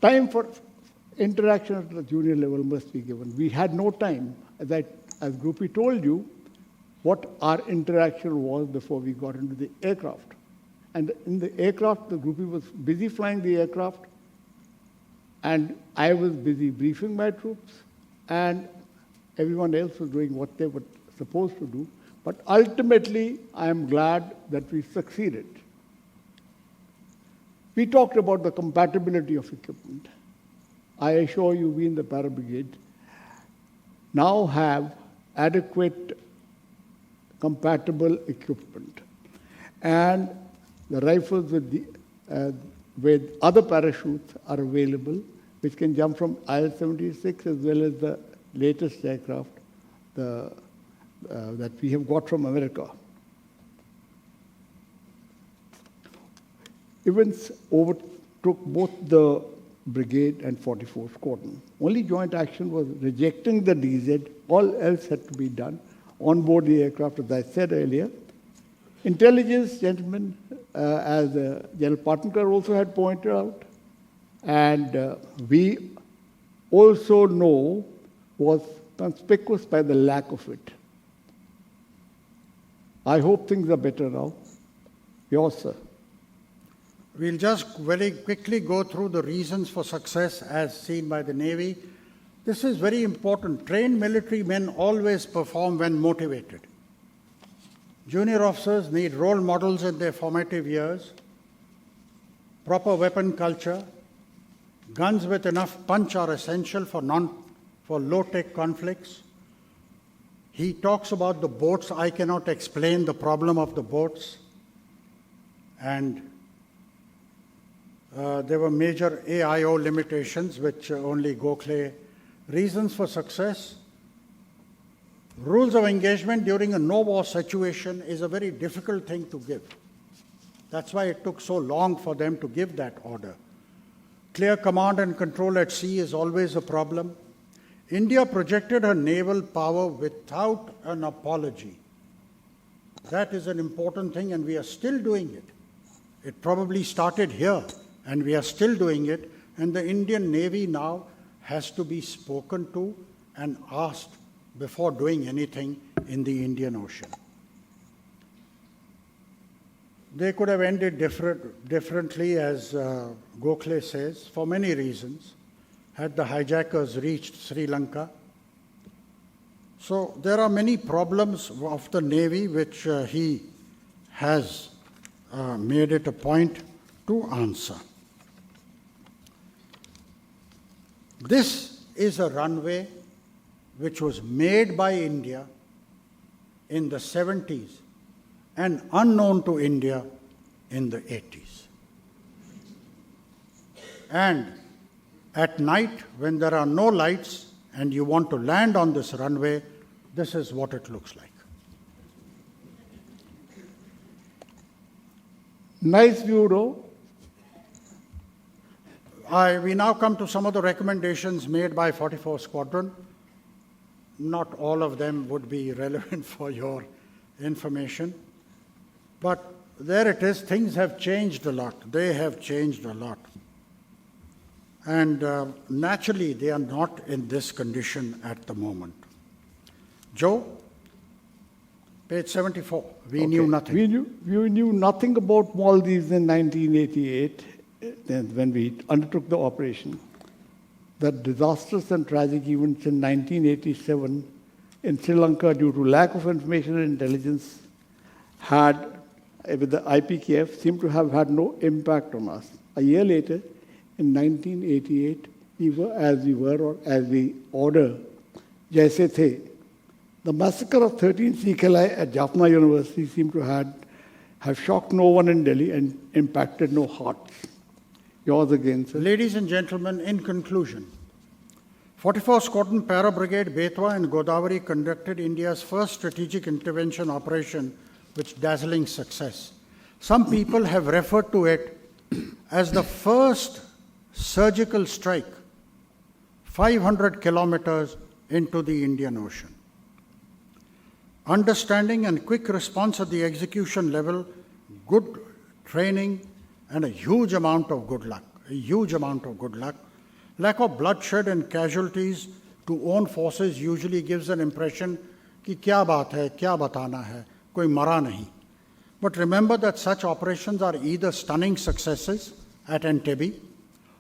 Time for interaction at the junior level must be given. We had no time. As Groupie told you, what our interaction was before we got into the aircraft. And in the aircraft, the Groupie was busy flying the aircraft, and I was busy briefing my troops, and everyone else was doing what they were supposed to do. But ultimately, I am glad that we succeeded. We talked about the compatibility of equipment. I assure you, we in the Para Brigade now have adequate compatible equipment. And the rifles with other parachutes are available, which can jump from IL-76 as well as the latest aircraft that we have got from America. Events overtook both the brigade and 44th Squadron. Only joint action was rejecting the DZ. All else had to be done on board the aircraft, as I said earlier. Intelligence, gentlemen, as General Patankar also had pointed out, and we also know was conspicuous by the lack of it. I hope things are better now. Yours, sir. We'll just very quickly go through the reasons for success as seen by the Navy. This is very important. Trained military men always perform when motivated. Junior officers need role models in their formative years, proper weapon culture, guns with enough punch are essential for low-tech conflicts, He talks about the boats. I cannot explain the problem of the boats. And there were major AIO limitations, which only Gokhale. Reasons for success. Rules of engagement during a no-war situation is a very difficult thing to give. That's why it took so long for them to give that order. Clear command and control at sea is always a problem. India projected her naval power without an apology. That is an important thing, and we are still doing it. It probably started here, and we are still doing it, and the Indian Navy now has to be spoken to and asked before doing anything in the Indian Ocean. They could have ended differently, as Gokhale says, for many reasons, had the hijackers reached Sri Lanka. So there are many problems of the Navy which he has made it a point to answer. This is a runway which was made by India in the 70s and unknown to India in the 80s. And at night, when there are no lights and you want to land on this runway, this is what it looks like. Nice view, though. We now come to some of the recommendations made by 44 Squadron. Not all of them would be relevant for your information. But there it is. Things have changed a lot. They have changed a lot. And naturally, they are not in this condition at the moment. Joe, page 74. We knew nothing. We knew nothing about Maldives in 1988, when we undertook the operation. The disastrous and tragic events in 1987 in Sri Lanka, due to lack of information and intelligence, had, with the IPKF, seemed to have had no impact on us. A year later, in 1988, we were as we order, Jaise The. The massacre of 13 Sikh-alai at Jaffna University seemed to have shocked no one in Delhi and impacted no hearts. Yours again, sir. Ladies and gentlemen, in conclusion, 44 Squadron Para Brigade Betwa and Godavari conducted India's first strategic intervention operation with dazzling success. Some people have referred to it as the first surgical strike 500 kilometers into the Indian Ocean. Understanding and quick response at the execution level, good training, and a huge amount of good luck. Lack of bloodshed and casualties to own forces usually gives an impression कि क्या बात है, क्या बताना है, कोई मरा नहीं. But remember that such operations are either stunning successes at Entebbe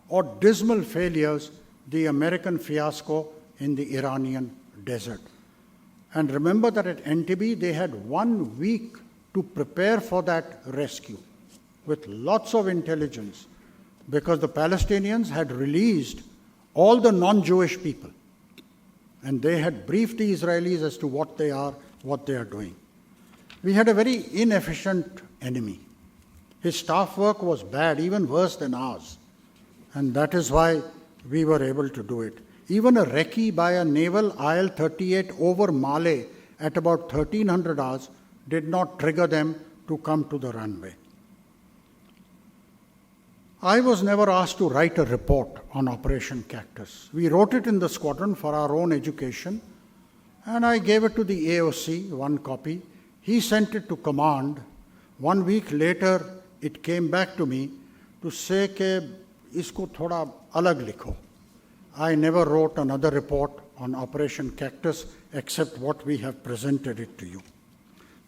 or dismal failures, the American fiasco in the Iranian desert. And remember that at Entebbe they had 1 week to prepare for that rescue with lots of intelligence, because the Palestinians had released all the non-Jewish people and they had briefed the Israelis as to what they are doing. We had a very inefficient enemy. His staff work was bad, even worse than ours, and that is why we were able to do it. Even a recce by a naval IL-38 over Male at about 1300 hours did not trigger them to come to the runway. I was never asked to write a report on Operation Cactus. We wrote it in the squadron for our own education, and I gave it to the AOC, 1 copy. He sent it to command. 1 week later, it came back to me to say कि इसको थोड़ा अलग लिखो. I never wrote another report on Operation Cactus except what we have presented it to you.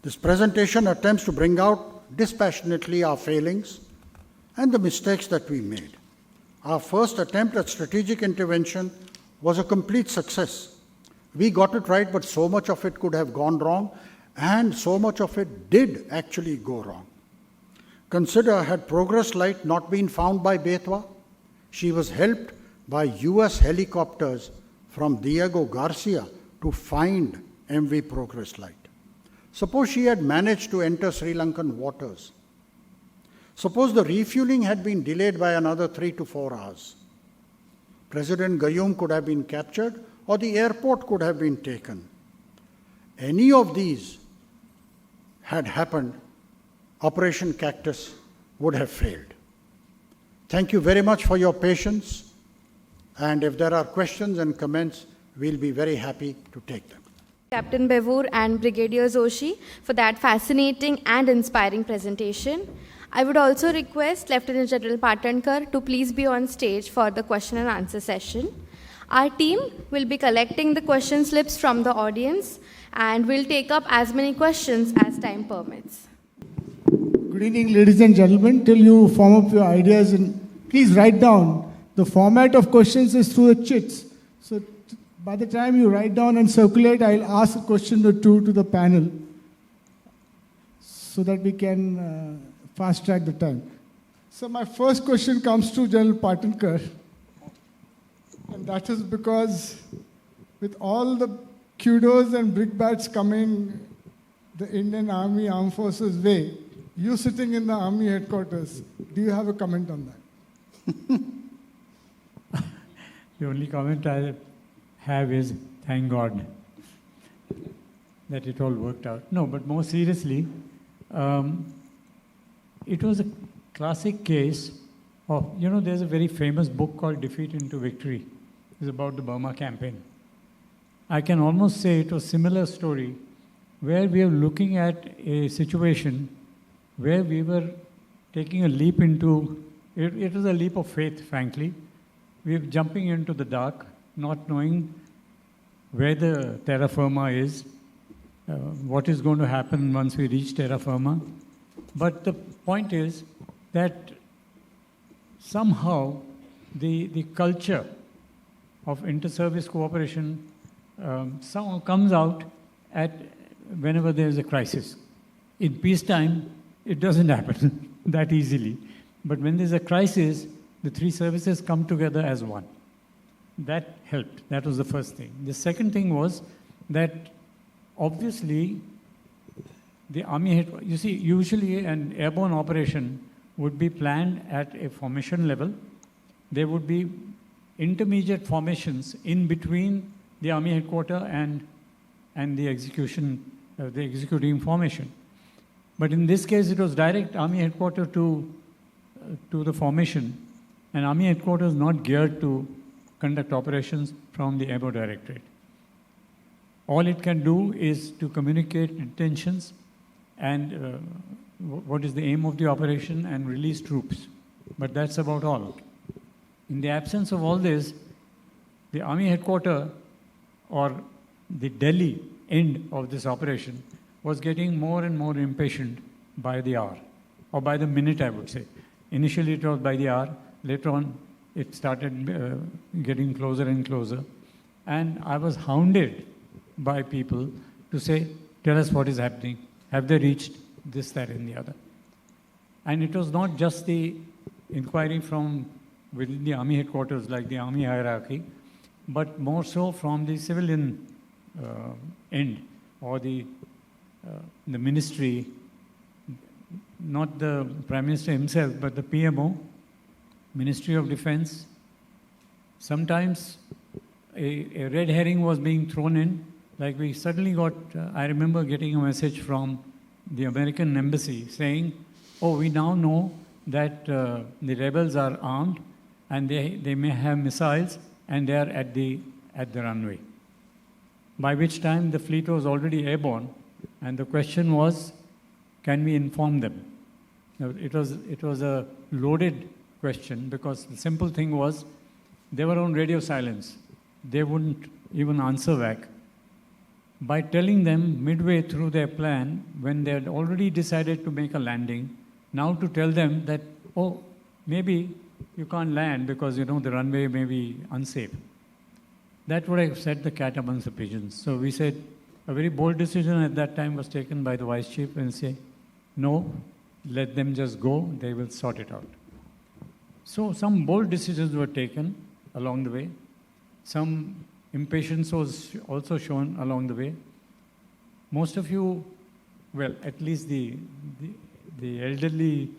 This presentation attempts to bring out dispassionately our failings and the mistakes that we made. Our first attempt at strategic intervention was a complete success. We got it right, but so much of it could have gone wrong, and so much of it did actually go wrong. Consider, had Progress Light not been found by Betwa, she was helped by US helicopters from Diego Garcia to find MV Progress Light. Suppose she had managed to enter Sri Lankan waters. Suppose the refueling had been delayed by another 3 to 4 hours. President Gayoom could have been captured or the airport could have been taken. Any of these had happened, Operation Cactus would have failed. Thank you very much for your patience, and if there are questions and comments, we'll be very happy to take them. Captain Bewoor and Brigadier Joshi for that fascinating and inspiring presentation. I would also request Lieutenant General Patankar to please be on stage for the question and answer session. Our team will be collecting the question slips from the audience and will take up as many questions as time permits. Good evening, ladies and gentlemen. Till you form up your ideas, and please write down. The format of questions is through the chits. So by the time you write down and circulate, I'll ask a question or two to the panel so that we can fast track the time. So my first question comes to General Patankar, and that is because with all the kudos and brickbats coming the Indian Army Armed Forces way, you sitting in the Army headquarters, do you have a comment on that? The only comment I have is, thank God that it all worked out. No, but more seriously, it was a classic case of, there's a very famous book called Defeat into Victory. It's about the Burma campaign. I can almost say it was a similar story where we are looking at a situation where we were taking a leap into, it was a leap of faith, frankly. We were jumping into the dark, not knowing where the terra firma is, what is going to happen once we reach terra firma. But the point is that somehow the culture of inter-service cooperation somehow comes out at whenever there is a crisis. In peacetime, it doesn't happen that easily. But when there's a crisis, the three services come together as one. That helped. That was the first thing. The second thing was that obviously the Army had, you see, usually an airborne operation would be planned at a formation level. There would be intermediate formations in between the Army headquarters and the executing formation. But in this case, it was direct Army headquarters to the formation, and Army headquarters not geared to conduct operations from the Airborne Directorate. All it can do is to communicate intentions and what is the aim of the operation and release troops. But that's about all. In the absence of all this, the Army headquarters or the Delhi end of this operation was getting more and more impatient by the hour, or by the minute, I would say. Initially, it was by the hour. Later on, it started getting closer and closer. And I was hounded by people to say, tell us what is happening. Have they reached this, that, and the other? And it was not just the inquiry from within the Army headquarters, like the Army hierarchy, but more so from the civilian end, or the ministry, not the Prime Minister himself, but the PMO, Ministry of Defense. Sometimes a red herring was being thrown in, like we suddenly got, I remember getting a message from the American embassy saying, oh, we now know that the rebels are armed and they may have missiles and they are at the runway. By which time the fleet was already airborne, and the question was, can we inform them? Now, it was a loaded question, because the simple thing was they were on radio silence. They wouldn't even answer back. By telling them midway through their plan, when they had already decided to make a landing, now to tell them that, oh, maybe you can't land because the runway may be unsafe. That would have set the cat amongst the pigeons. So we said, a very bold decision at that time was taken by the Vice Chief and say, no, let them just go, they will sort it out. So some bold decisions were taken along the way. Some impatience was also shown along the way. most of you, well, at least the elderly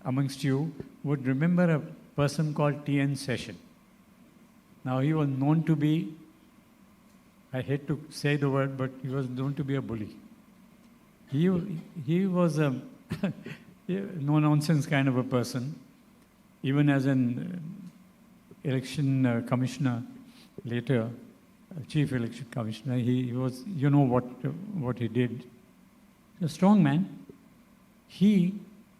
amongst you would remember a person called T.N. Session. Now, he was known to be, I hate to say the word, but he was known to be a bully. He was a no-nonsense kind of a person. Even as an election commissioner later, chief election commissioner, he was, you know what he did. A strong man. He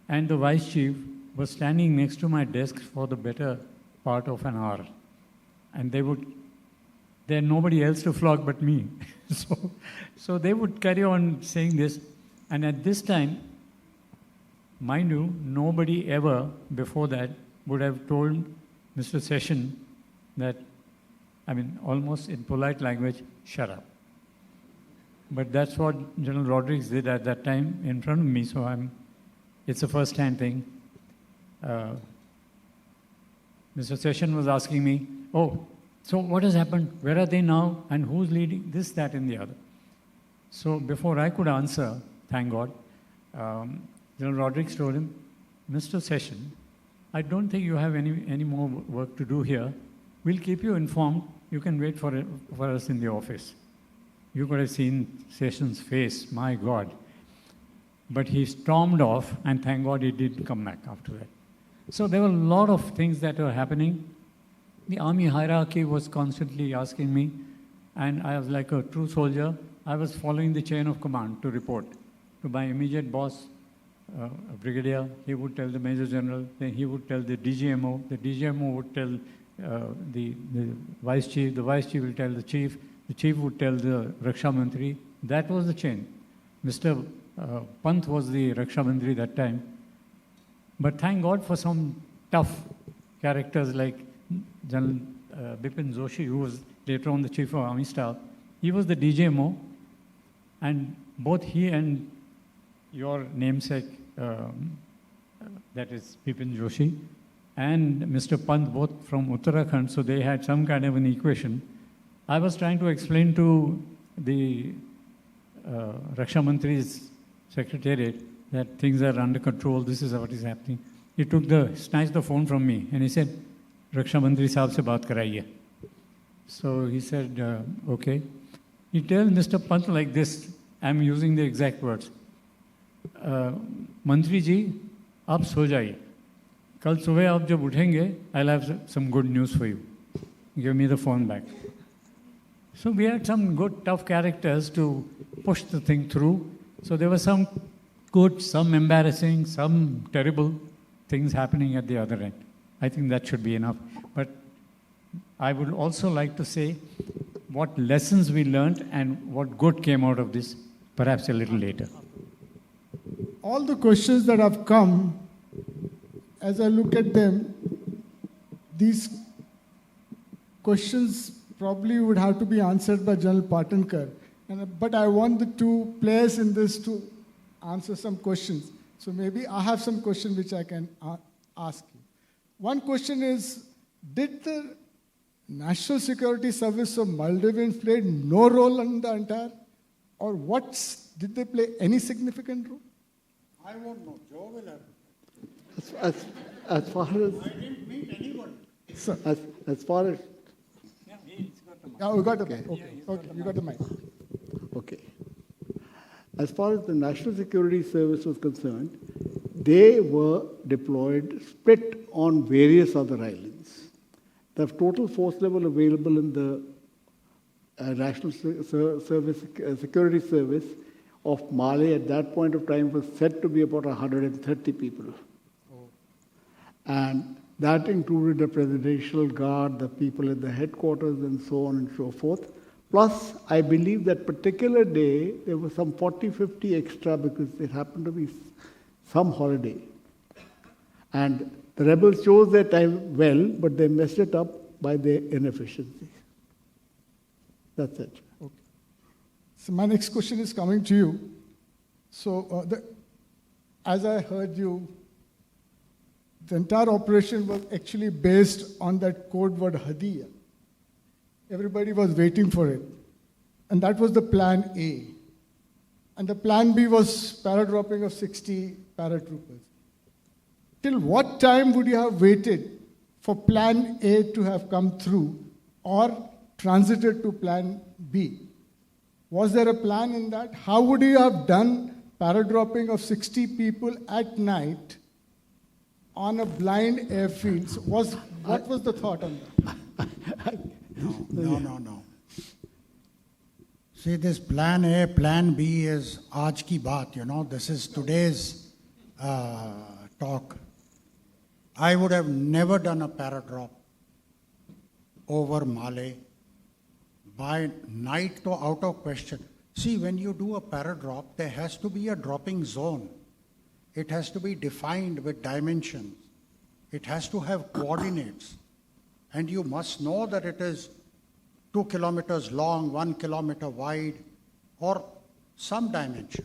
and the vice chief were standing next to my desk for the better part of an hour. And they had nobody else to flog but me. So they would carry on saying this. And at this time, mind you, nobody ever before that would have told Mr. Session that, I mean, almost in polite language, shut up. But that's what General Rodriguez did at that time in front of me, so it's a first-hand thing. Mr. Session was asking me, oh, so what has happened? Where are they now? And who's leading this, that, and the other? So before I could answer, thank God, General Rodriguez told him, Mr. Session, I don't think you have any more work to do here. We'll keep you informed. You can wait for us in the office. You could have seen Session's face, my God. But he stormed off, and thank God he did come back after that. So there were a lot of things that were happening. The army hierarchy was constantly asking me, and I was like a true soldier. I was following the chain of command to report to my immediate boss, a brigadier. He would tell the major general, then he would tell the DGMO. The DGMO would tell the vice chief. The vice chief will tell the chief would tell the Raksha Mantri. That was the chain. Mr. Pant was the Raksha Mantri that time. But thank God for some tough characters like General Bipin Joshi, who was later on the Chief of Army Staff. He was the DGMO, and both he and your namesake, that is Bipin Joshi, and Mr. Pant, both from Uttarakhand, so they had some kind of an equation. I was trying to explain to the Raksha Mantri's secretariat that things are under control, this is what is happening. He snatched the phone from me, and he said, Raksha Mantri Sahab se baat karaiye. So he said, okay. He tells Mr. Pant like this, I'm using the exact words. Mantri ji, aap so jaiye. Kal subah aap jab uthenge, I'll have some good news for you. Give me the phone back. So we had some good, tough characters to push the thing through. So there were some good, some embarrassing, some terrible things happening at the other end. I think that should be enough. But I would also like to say what lessons we learned and what good came out of this, perhaps a little later. All the questions that have come, as I look at them, these questions probably would have to be answered by General Patankar. But I want the two players in this to answer some questions. So maybe I have some questions which I can ask you. One question is, did the National Security Service of Maldivians play no role in the entire, or did they play any significant role? I won't know. Joe will have. As far as... I didn't meet anyone. As far as... Yeah, we got the mic. Okay, you got the mic. Okay. As far as the National Security Service was concerned, they were deployed, split on various other islands. The total force level available in the National Security Service of Mali at that point of time was said to be about 130 people. Oh. And that included the Presidential Guard, the people at the headquarters, and so on and so forth. Plus, I believe that particular day, there were some 40, 50 extra because it happened to be some holiday. And the rebels chose their time well, but they messed it up by their inefficiency. That's it. Okay. So my next question is coming to you. So as I heard you, the entire operation was actually based on that code word Hadiya. Everybody was waiting for it. And that was the plan A. and the plan B was paradropping of 60 paratroopers. Till what time would you have waited for plan A to have come through or transited to plan B? Was there a plan in that? How would you have done paradropping of 60 people at night on a blind airfield? What was the thought on that? No. See, this plan A, plan B is aaj ki baat, this is today's talk. I would have never done a paradrop over Malé. By night, to out of question. See, when you do a paradrop, there has to be a dropping zone. It has to be defined with dimensions. It has to have coordinates. And you must know that it is 2 kilometers long, 1 kilometer wide, or some dimension.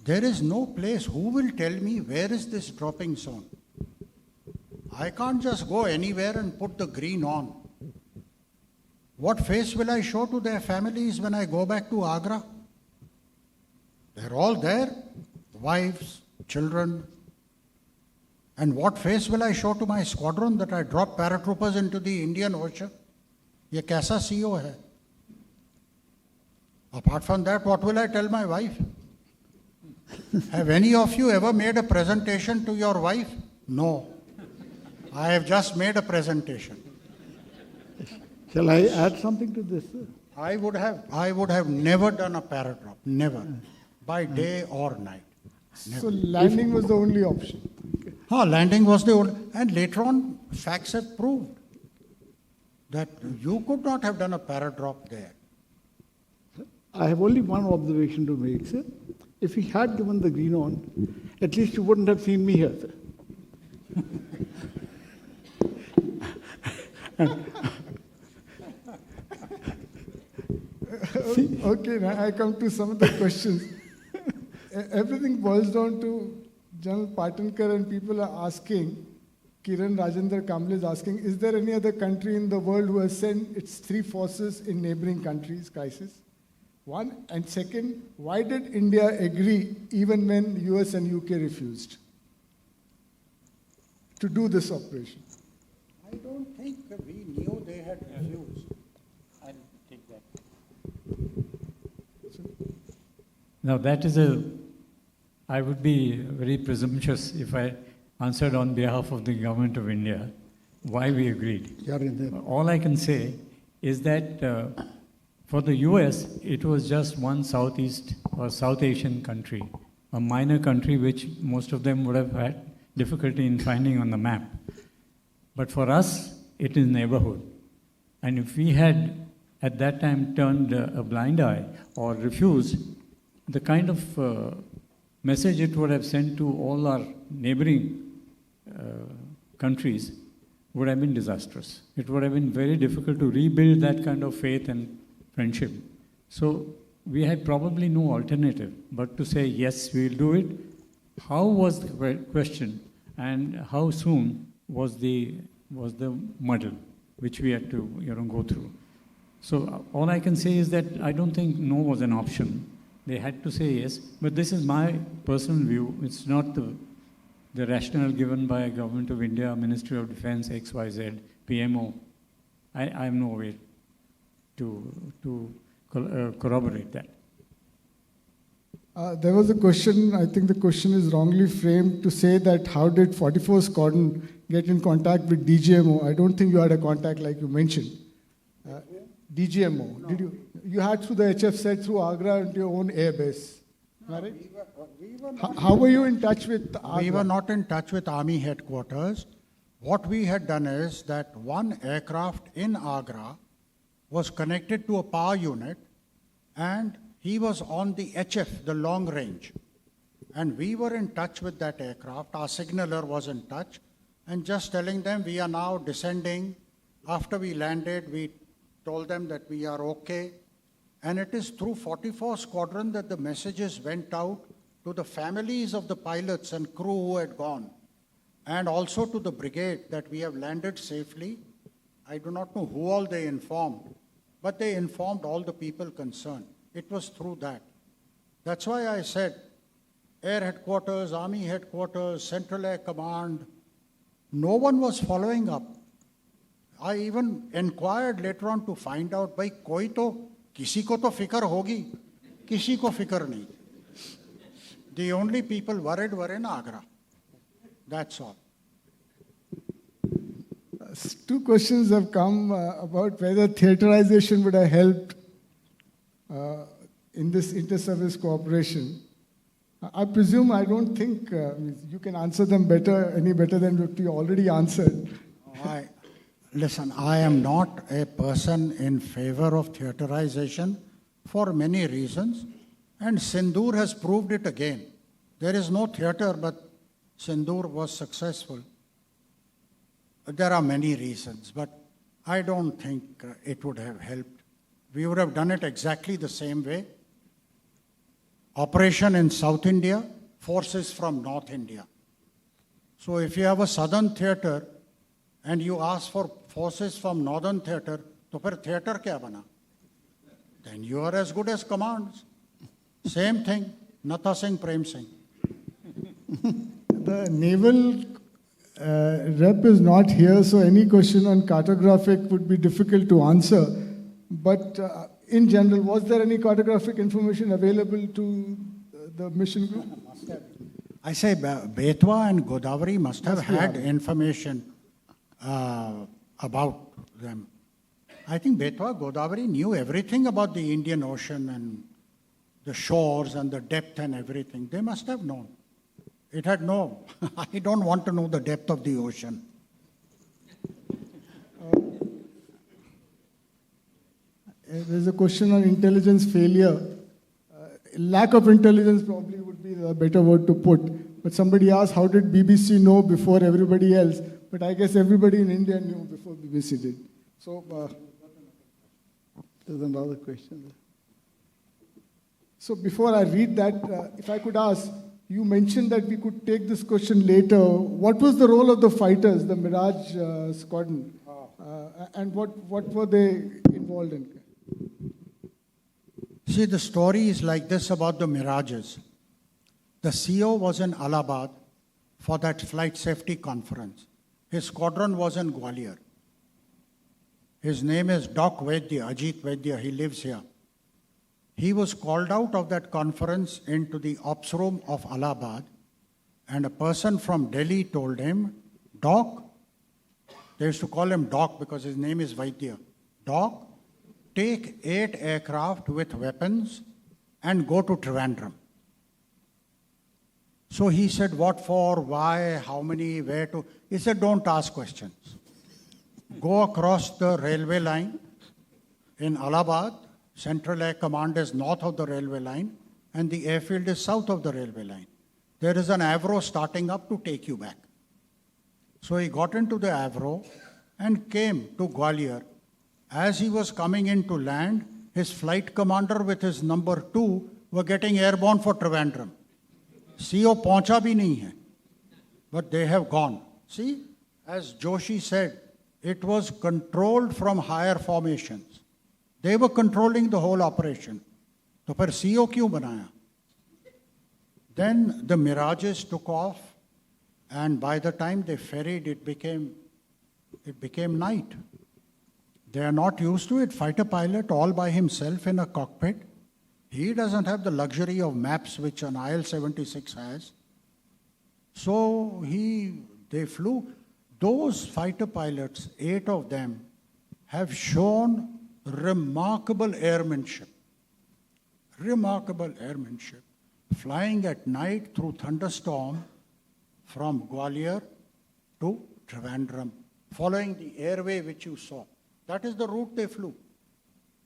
There is no place. Who will tell me where is this dropping zone? I can't just go anywhere and put the green on. What face will I show to their families when I go back to Agra? They're all there, wives, children. And what face will I show to my squadron that I drop paratroopers into the Indian Ocean? Ye kaisa CO hai? Apart from that, what will I tell my wife? Have any of you ever made a presentation to your wife? No. I have just made a presentation. Shall I add something to this? I would have never done a paradrop, never, by day or night. Never. So landing was the only option. Landing was the only, and later on, facts have proved that you could not have done a paradrop there. I have only one observation to make, sir. If he had given the green on, at least you wouldn't have seen me here, sir. Okay, now I come to some of the questions. Everything boils down to General Patankar, and people are asking, Kiran Rajendra Kamble is asking, is there any other country in the world who has sent its 3 forces in neighboring countries' crisis? One. And second, why did India agree even when US and UK refused to do this operation? I don't think we knew they had refused. I'll take that. Now that is I would be very presumptuous if I answered on behalf of the government of India why we agreed. All I can say is that for the US, it was just one Southeast or South Asian country, a minor country which most of them would have had difficulty in finding on the map. But for us, it is neighborhood. And if we had at that time turned a blind eye or refused, the kind of message it would have sent to all our neighboring countries would have been disastrous. It would have been very difficult to rebuild that kind of faith and friendship. So we had probably no alternative but to say, yes, we'll do it. How was the question, and how soon was the muddle which we had to go through. So all I can say is that I don't think no was an option. They had to say yes, but this is my personal view. It's not the rationale given by Government of India, Ministry of Defense, XYZ, PMO. I have no way to corroborate that. There was a question, I think the question is wrongly framed to say that how did 44 Squadron get in contact with DGMO? I don't think you had a contact like you mentioned. DGMO, no. Did you had through the HF said through Agra into your own airbase, no, right? How were you in touch with Agra? We were not in touch with Army headquarters. What we had done is that one aircraft in Agra was connected to a power unit, and he was on the HF, the long range. And we were in touch with that aircraft. Our signaller was in touch, and just telling them we are now descending. After we landed, we told them that we are okay. And it is through 44 Squadron that the messages went out to the families of the pilots and crew who had gone, and also to the brigade that we have landed safely. I do not know who all they informed, but they informed all the people concerned. it was through that. That's why I said Air Headquarters, Army Headquarters, Central Air Command, no one was following up. I even inquired later on to find out, भाई कोई तो किसी को तो फिक्र होगी, किसी को फिक्र नहीं. The only people worried were in Agra. That's all. Two questions have come about whether theaterization would have helped in this inter-service cooperation. I presume, I don't think you can answer them any better than what you already answered. Listen, I am not a person in favor of theaterization for many reasons, and Sindoor has proved it again. There is no theater, but Sindoor was successful. There are many reasons, but I don't think it would have helped. We would have done it exactly the same way. Operation in South India, forces from North India. So if you have a southern theater and you ask for forces from northern theater, तो फिर theater क्या बना? Then you are as good as commands. Same thing, Natha Singh, Prem Singh. The naval rep is not here, so any question on cartographic would be difficult to answer. But in general, was there any cartographic information available to the mission group? I say Betwa and Godavari must have had information about them. I think Betwa, Godavari knew everything about the Indian Ocean and the shores and the depth and everything. They must have known. It had no, I don't want to know the depth of the ocean. There's a question on intelligence failure. Lack of intelligence probably would be the better word to put. But somebody asked, how did BBC know before everybody else? But I guess everybody in India knew before BBC did. So, there's another question. So before I read that, if I could ask, you mentioned that we could take this question later. What was the role of the fighters, the Mirage squadron, and what were they involved in? See, the story is like this about the Mirages. The CO was in Allahabad for that flight safety conference. His squadron was in Gwalior. His name is Doc Vaidya, Ajit Vaidya. He lives here. He was called out of that conference into the ops room of Allahabad, and a person from Delhi told him, Doc, they used to call him Doc because his name is Vaidya. Doc, take 8 aircraft with weapons and go to Trivandrum. So he said, what for, why, how many, where to? He said, don't ask questions. Go across the railway line in Allahabad. Central Air Command is north of the railway line, and the airfield is south of the railway line. There is an Avro starting up to take you back. So he got into the Avro and came to Gwalior. As he was coming in to land, his flight commander with his number 2 were getting airborne for Trivandrum. CO पहुंचा भी नहीं है, but they have gone. See, as Joshi said, it was controlled from higher formations. They were controlling the whole operation. तो फिर CO क्यों बनाया? Then the Mirages took off, and by the time they ferried, it became night. They are not used to it. Fighter pilot all by himself in a cockpit. He doesn't have the luxury of maps which an IL-76 has. So they flew. Those fighter pilots, 8 of them, have shown remarkable airmanship. Remarkable airmanship. Flying at night through thunderstorm from Gwalior to Trivandrum, following the airway which you saw. That is the route they flew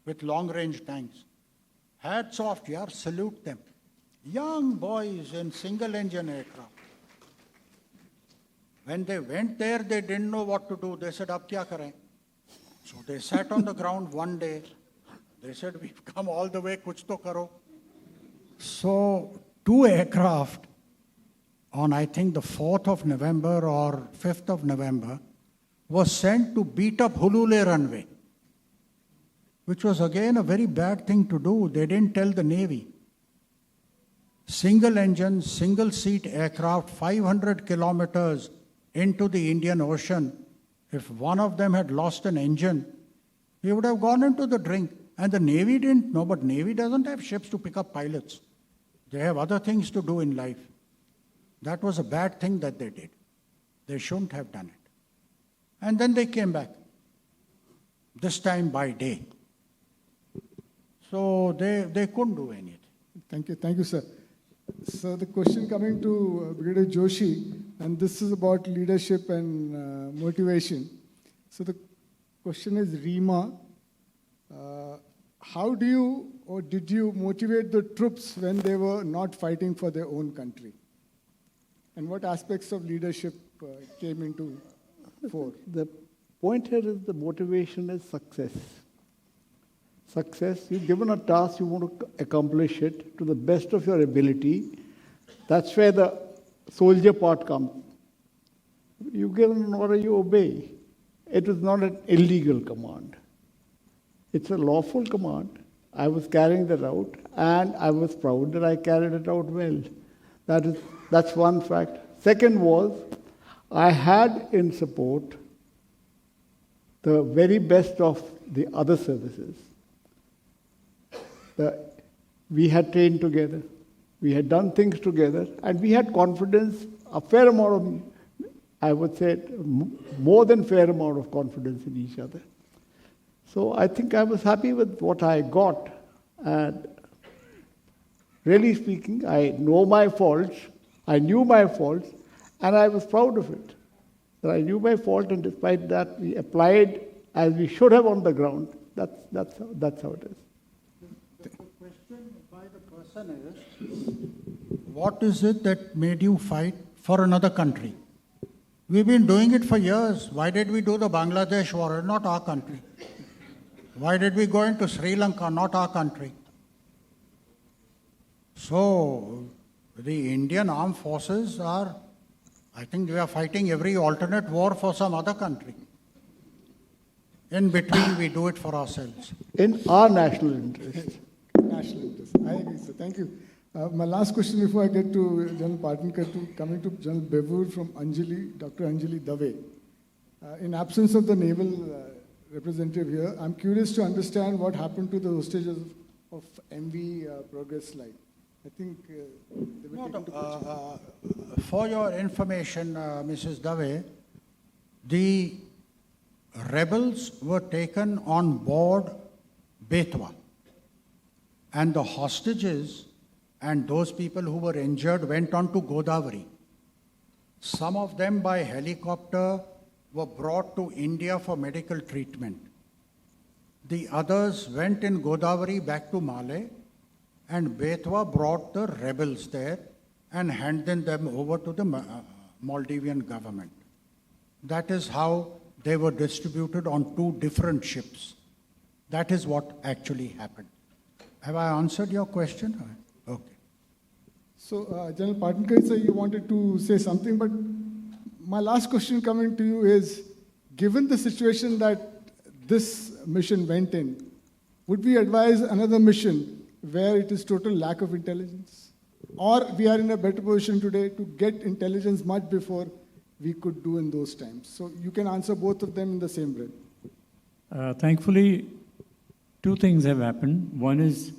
with long-range tanks. Hats off, yaar, salute them. Young boys in single-engine aircraft. When they went there, they didn't know what to do. They said, ab kya kare? So they sat on the ground one day. They said, we've come all the way, kuch to karo. So 2 aircraft on, I think, the 4th of November or 5th of November was sent to beat up Hulule runway. which was again a very bad thing to do. They didn't tell the Navy. Single engine, single seat aircraft, 500 kilometers into the Indian Ocean. If one of them had lost an engine, he would have gone into the drink. And the Navy didn't know, but Navy doesn't have ships to pick up pilots. They have other things to do in life. That was a bad thing that they did. They shouldn't have done it. And then they came back, this time by day. So they couldn't do anything. Thank you, sir. So the question coming to Brigadier Joshi, and this is about leadership and motivation. So the question is, Rima, how do you or did you motivate the troops when they were not fighting for their own country? And what aspects of leadership came into fore? The point here is the motivation is success. Success, you're given a task, you want to accomplish it to the best of your ability. That's where the soldier part comes. You give an order, you obey. It was not an illegal command. It's a lawful command. I was carrying that out, and I was proud that I carried it out well. That's one fact. Second was, I had in support the very best of the other services. We had trained together, we had done things together, and we had confidence, a fair amount of, I would say, more than fair amount of confidence in each other. So I think I was happy with what I got, and really speaking, I know my faults, I knew my faults, and I was proud of it. That I knew my fault, and despite that, we applied as we should have on the ground. That's how it is. The question by the person is, what is it that made you fight for another country? We've been doing it for years. Why did we do the Bangladesh war? Not our country. Why did we go into Sri Lanka? Not our country. So, the Indian armed forces are, I think we are fighting every alternate war for some other country. In between, we do it for ourselves. In our national interest. National interest. I agree, sir. Thank you. My last question before I get to General Patankar, coming to General Bewoor from Anjali, Dr. Anjali Dave. In absence of the naval representative here, I'm curious to understand what happened to the hostages of MV Progress Line. I think they were taken to Kochi. For your information, Mrs. Dave, the rebels were taken on board Betwa, and the hostages and those people who were injured went on to Godavari. Some of them by helicopter were brought to India for medical treatment. The others went in Godavari back to Malé, and Betwa brought the rebels there and handed them over to the Maldivian government. That is how they were distributed on 2 different ships. That is what actually happened. Have I answered your question? Okay. So, General Patankar, sir, you wanted to say something, but my last question coming to you is, given the situation that this mission went in, would we advise another mission where it is total lack of intelligence? Or we are in a better position today to get intelligence much before we could do in those times? So you can answer both of them in the same breath. Thankfully, 2 things have happened. One is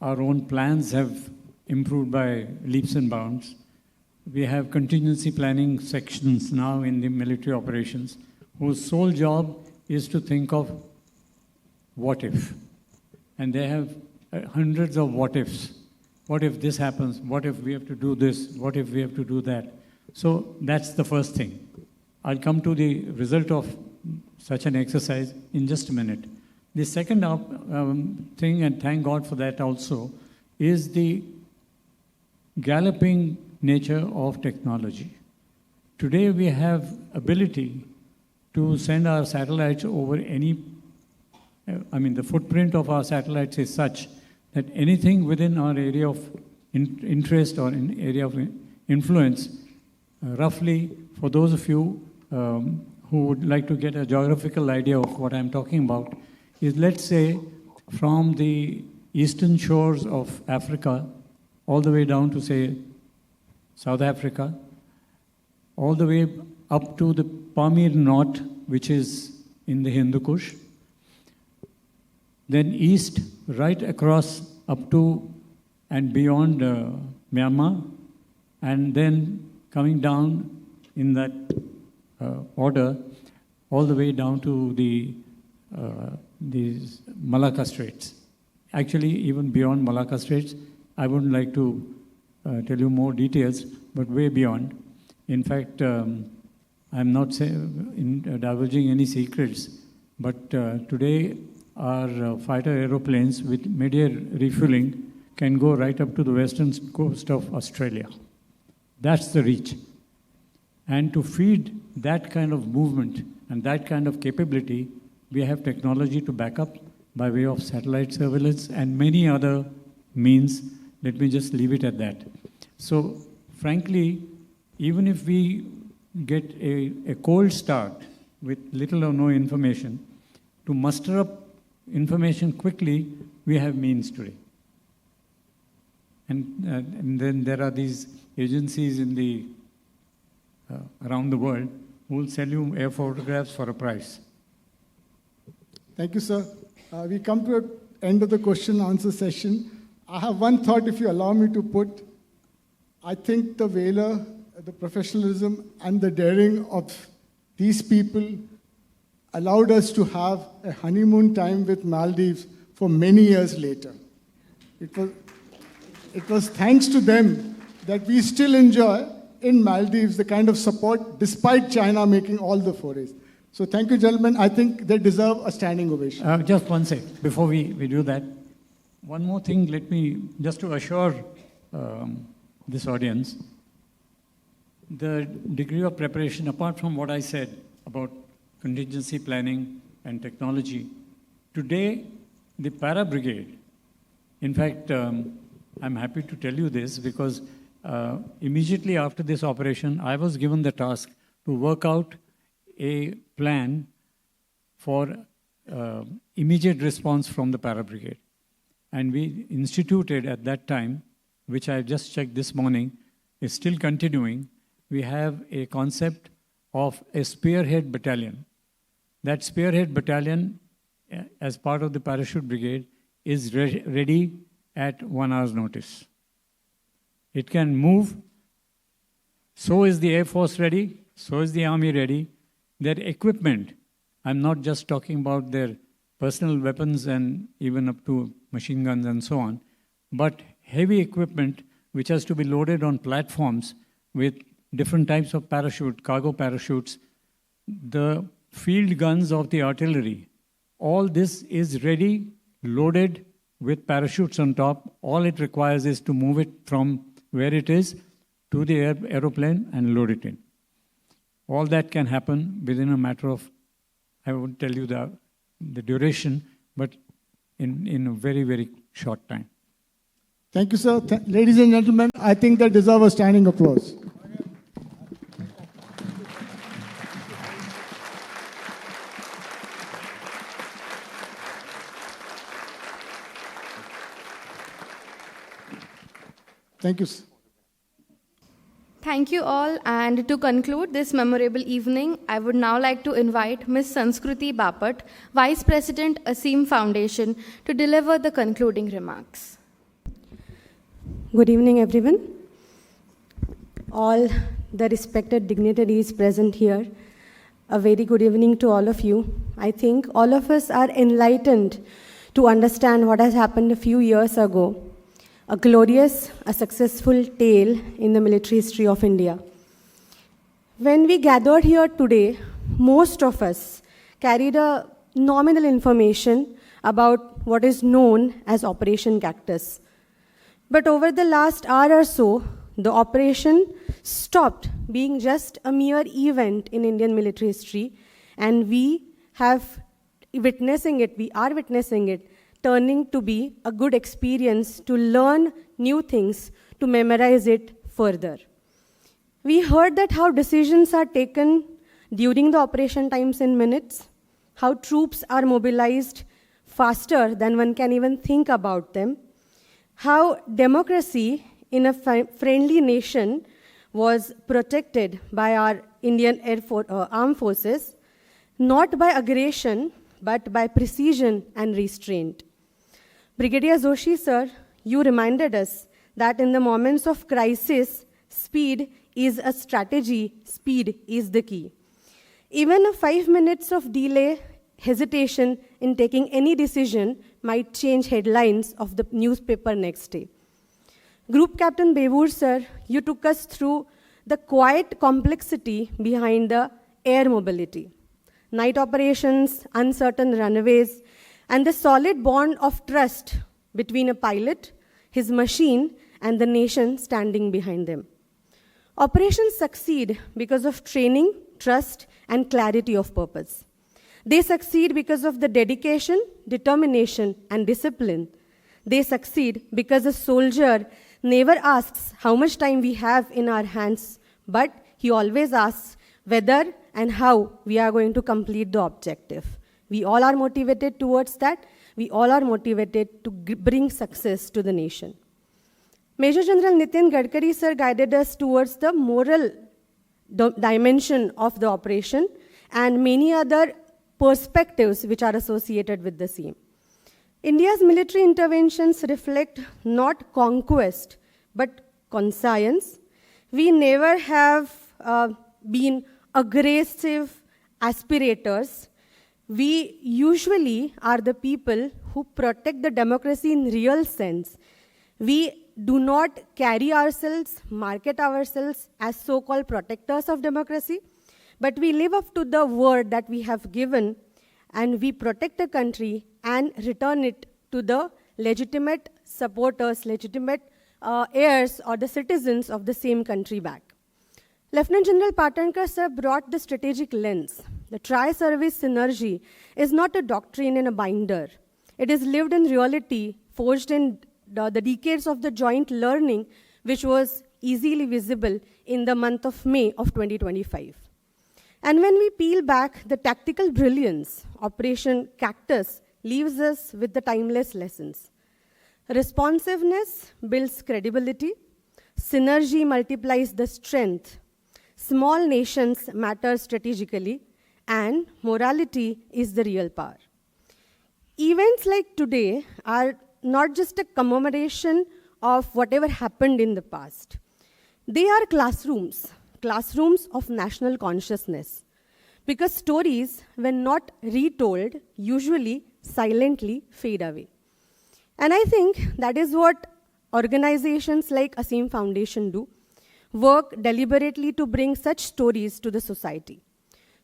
our own plans have improved by leaps and bounds. We have contingency planning sections now in the military operations whose sole job is to think of what if. And they have hundreds of what ifs. What if this happens? What if we have to do this? What if we have to do that? So that's the first thing. I'll come to the result of such an exercise in just a minute. The second thing, and thank God for that also, is the galloping nature of technology. Today we have ability to send our satellites over any, the footprint of our satellites is such that anything within our area of interest or in area of influence, roughly, for those of you who would like to get a geographical idea of what I'm talking about, is, let's say, from the eastern shores of Africa all the way down to, say, South Africa, all the way up to the Pamir Knot, which is in the Hindu Kush, then east, right across up to and beyond Myanmar, and then coming down in that order, all the way down to these Malacca Straits. Actually, even beyond Malacca Straits, I wouldn't like to tell you more details, but way beyond. In fact, I'm not divulging any secrets, but today our fighter aeroplanes with mid-air refueling can go right up to the western coast of Australia. That's the reach. And to feed that kind of movement and that kind of capability, we have technology to back up by way of satellite surveillance and many other means. Let me just leave it at that. So, frankly, even if we get a cold start with little or no information, to muster up information quickly, we have means today. And then there are these agencies in the around the world who will sell you air photographs for a price. Thank you, sir. We come to the end of the question and answer session. I have one thought, if you allow me to put. I think the valor, the professionalism, and the daring of these people allowed us to have a honeymoon time with Maldives for many years later. It was thanks to them that we still enjoy in Maldives the kind of support despite China making all the forays. So thank you, gentlemen. I think they deserve a standing ovation. Just one sec, before we do that. One more thing, let me, just to assure this audience, the degree of preparation, apart from what I said about contingency planning and technology, today the Para Brigade, in fact, I'm happy to tell you this because immediately after this operation, I was given the task to work out a plan for immediate response from the Para Brigade. And we instituted at that time, which I've just checked this morning, is still continuing. We have a concept of a spearhead battalion. That spearhead battalion, as part of the parachute brigade, is ready at 1 hour's notice. It can move. So is the Air Force ready. So is the Army ready. Their equipment, I'm not just talking about their personal weapons and even up to machine guns and so on, but heavy equipment which has to be loaded on platforms with different types of parachute, cargo parachutes, the field guns of the artillery. All this is ready, loaded with parachutes on top. All it requires is to move it from where it is to the aeroplane and load it in. All that can happen within a matter of, I won't tell you the duration, but in a very, very short time. Thank you, sir. Ladies and gentlemen, I think they deserve a standing applause. Thank you, sir. Thank you all, and to conclude this memorable evening, I would now like to invite Ms. Sanskruti Bapat, Vice President, Asim Foundation, to deliver the concluding remarks. Good evening, everyone. All the respected dignitaries present here, a very good evening to all of you. I think all of us are enlightened to understand what has happened a few years ago. A glorious, a successful tale in the military history of India. When we gathered here today, most of us carried a nominal information about what is known as Operation Cactus. But over the last hour or so, the operation stopped being just a mere event in Indian military history, and we are witnessing it, turning to be a good experience to learn new things, to memorize it further. We heard that how decisions are taken during the operation times in minutes, how troops are mobilized faster than one can even think about them, how democracy in a friendly nation was protected by our Indian armed forces, not by aggression, but by precision and restraint. Brigadier Joshi, sir, you reminded us that in the moments of crisis, speed is a strategy, speed is the key. Even a 5 minutes of delay, hesitation in taking any decision might change headlines of the newspaper next day. Group Captain Bewoor, sir, you took us through the quiet complexity behind the air mobility. Night operations, uncertain runways, and the solid bond of trust between a pilot, his machine, and the nation standing behind them. Operations succeed because of training, trust, and clarity of purpose. They succeed because of the dedication, determination, and discipline. They succeed because a soldier never asks how much time we have in our hands, but he always asks whether and how we are going to complete the objective. We all are motivated towards that. We all are motivated to bring success to the nation. Major General Nitin Gadkari, sir, guided us towards the moral dimension of the operation and many other perspectives which are associated with the same. India's military interventions reflect not conquest, but conscience. We never have been aggressive aspirators. We usually are the people who protect the democracy in real sense. We do not carry ourselves, market ourselves as so-called protectors of democracy, but we live up to the word that we have given, and we protect the country and return it to the legitimate supporters, legitimate heirs or the citizens of the same country back. Lieutenant General Patankar, sir, brought the strategic lens. The tri-service synergy is not a doctrine in a binder. It is lived in reality, forged in the decades of the joint learning, which was easily visible in the month of May of 2025. And when we peel back the tactical brilliance, Operation Cactus leaves us with the timeless lessons. Responsiveness builds credibility, synergy multiplies the strength, small nations matter strategically, and morality is the real power. Events like today are not just a commemoration of whatever happened in the past. They are classrooms of national consciousness. Because stories, when not retold, usually silently fade away. And I think that is what organizations like Asim Foundation do, work deliberately to bring such stories to the society.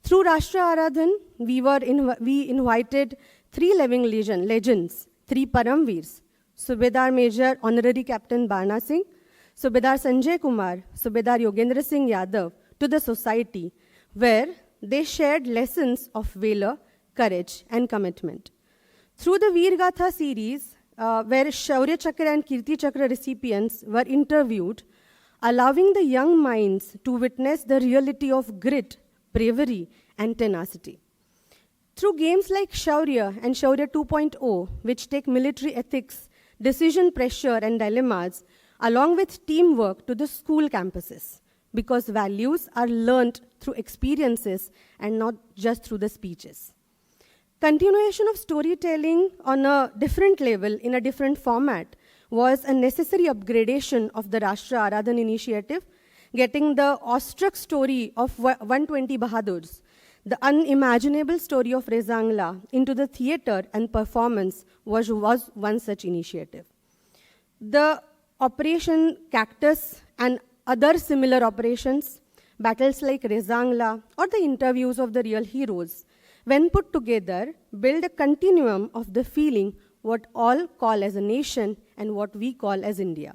Through Rashtra Aradhan, we invited 3 living legends, 3 Paramveers, Subedar Major Honorary Captain Bana Singh, Subedar Sanjay Kumar, Subedar Yogendra Singh Yadav to the society, where they shared lessons of valor, courage, and commitment. Through the Veer Gatha series, where Shaurya Chakra and Kirti Chakra recipients were interviewed, allowing the young minds to witness the reality of grit, bravery, and tenacity. Through games like Shaurya and Shaurya 2.0, which take military ethics, decision pressure, and dilemmas, along with teamwork to the school campuses, because values are learned through experiences and not just through the speeches. Continuation of storytelling on a different level, in a different format, was a necessary upgradation of the Rashtra Aradhan initiative, getting the awestruck story of 120 Bahadurs, the unimaginable story of Rezangla, into the theater and performance was one such initiative. The Operation Cactus and other similar operations, battles like Rezangla, or the interviews of the real heroes, when put together, build a continuum of the feeling what all call as a nation and what we call as India.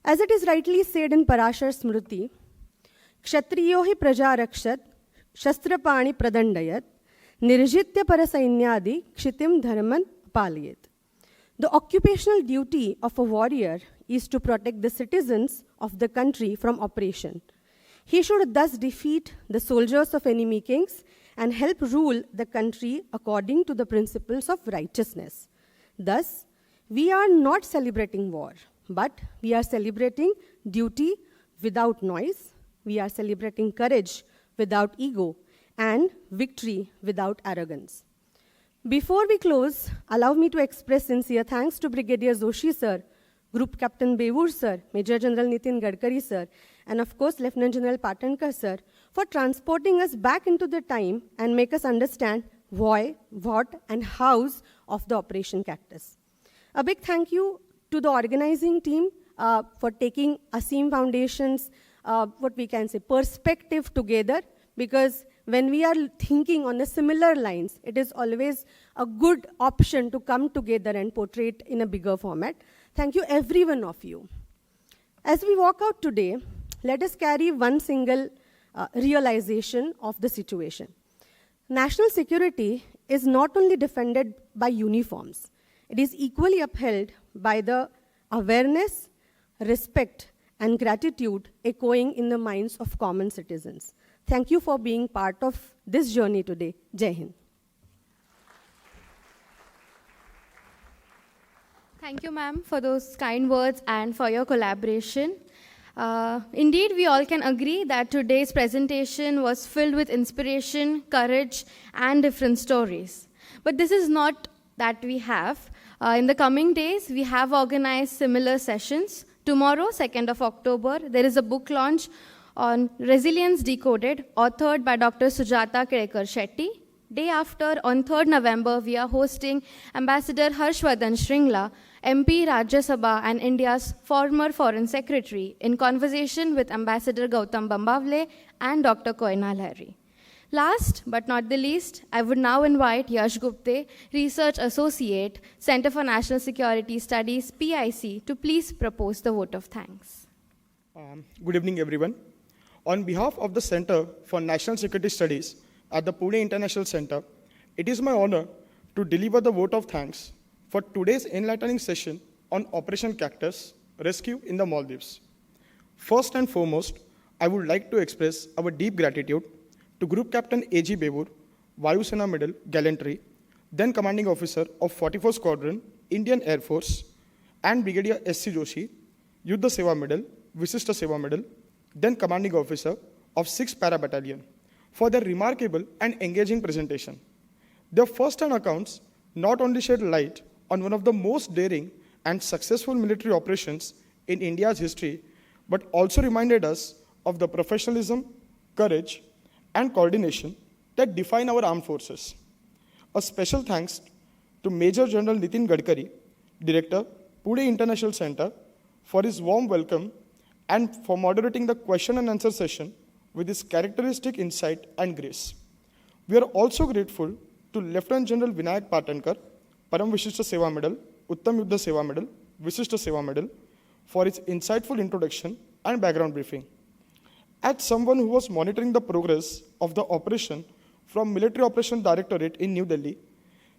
As it is rightly said in Parashar Smriti, Kshatriyo hi praja rakshat, shastrapani pradandayat, nirjitya parasainyadi kshitim dharman palayat. The occupational duty of a warrior is to protect the citizens of the country from oppression. He should thus defeat the soldiers of enemy kings and help rule the country according to the principles of righteousness. Thus, we are not celebrating war, but we are celebrating duty without noise, we are celebrating courage without ego, and victory without arrogance. Before we close, allow me to express sincere thanks to Brigadier Joshi sir, Group Captain Bewoor sir, Major General Nitin Gadkari sir, and of course Lieutenant General Patankar sir, for transporting us back into the time and make us understand why, what, and hows of the Operation Cactus. A big thank you to the organizing team for taking ASEAN Foundation's, what we can say, perspective together, because when we are thinking on the similar lines, it is always a good option to come together and portray it in a bigger format. Thank you, every one of you. As we walk out today, let us carry one single realization of the situation. National security is not only defended by uniforms, it is equally upheld by the awareness, respect, and gratitude echoing in the minds of common citizens. Thank you for being part of this journey today. Jai Hind. Thank you, ma'am, for those kind words and for your collaboration. Indeed, we all can agree that today's presentation was filled with inspiration, courage, and different stories. But this is not that we have. In the coming days, we have organized similar sessions. Tomorrow, 2nd of October, there is a book launch on Resilience Decoded, authored by Dr. Sujata Kedkar Shetty. Day after, on 3rd November, we are hosting Ambassador Harshvardhan Shringla, MP Rajya Sabha and India's former Foreign Secretary, in conversation with Ambassador Gautam Bambavle and Dr. Koina Lahiri. Last but not the least, I would now invite Yash Gupte, Research Associate, Center for National Security Studies, PIC, to please propose the vote of thanks. Good evening, everyone. On behalf of the Center for National Security Studies at the Pune International Center, it is my honor to deliver the vote of thanks for today's enlightening session on Operation Cactus, Rescue in the Maldives. First and foremost, I would like to express our deep gratitude to Group Captain A.G. Bewoor, Vayu Sena Medal, Gallantry, then Commanding Officer of 44th Squadron, Indian Air Force, and Brigadier S.C. Joshi, Yuddha Seva Medal, Visishta Seva Medal, then Commanding Officer of 6th Para Battalion, for their remarkable and engaging presentation. Their first-hand accounts not only shed light on one of the most daring and successful military operations in India's history, but also reminded us of the professionalism, courage, and coordination that define our armed forces. A special thanks to Major General Nitin Gadkari, Director, Pune International Center, for his warm welcome and for moderating the question and answer session with his characteristic insight and grace. We are also grateful to Lieutenant General Vinayak Patankar, Param Vishishta Seva Medal, Uttam Yuddha Seva Medal, Visishta Seva Medal, for his insightful introduction and background briefing. As someone who was monitoring the progress of the operation from Military Operations Directorate in New Delhi,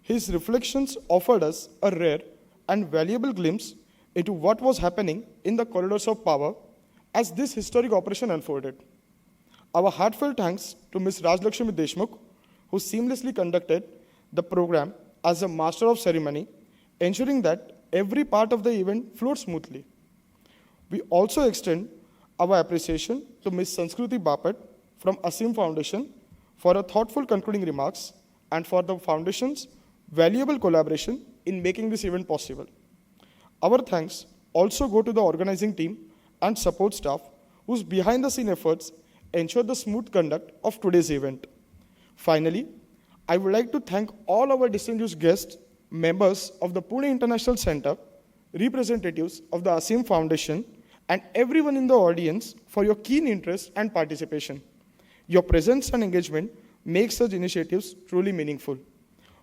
his reflections offered us a rare and valuable glimpse into what was happening in the corridors of power as this historic operation unfolded. Our heartfelt thanks to Ms. Rajlakshmi Deshmukh, who seamlessly conducted the program as a master of ceremony, ensuring that every part of the event flowed smoothly. We also extend our appreciation to Ms. Sanskriti Bapat from ASEAN Foundation for her thoughtful concluding remarks and for the Foundation's valuable collaboration in making this event possible. Our thanks also go to the organizing team and support staff whose behind-the-scene efforts ensure the smooth conduct of today's event. Finally, I would like to thank all our distinguished guests, members of the Pune International Center, representatives of the ASEAN Foundation, and everyone in the audience for your keen interest and participation. Your presence and engagement make such initiatives truly meaningful.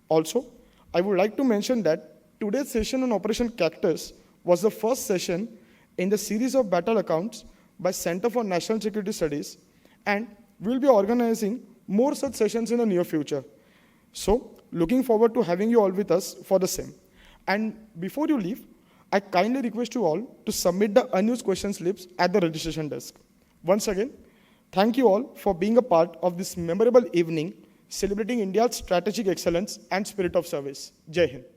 Also, I would like to mention that today's session on Operation Cactus was the first session in the series of battle accounts by Center for National Security Studies, and we'll be organizing more such sessions in the near future. So, looking forward to having you all with us for the same. And before you leave, I kindly request you all to submit the unused question slips at the registration desk. Once again, thank you all for being a part of this memorable evening celebrating India's strategic excellence and spirit of service. Jai Hind.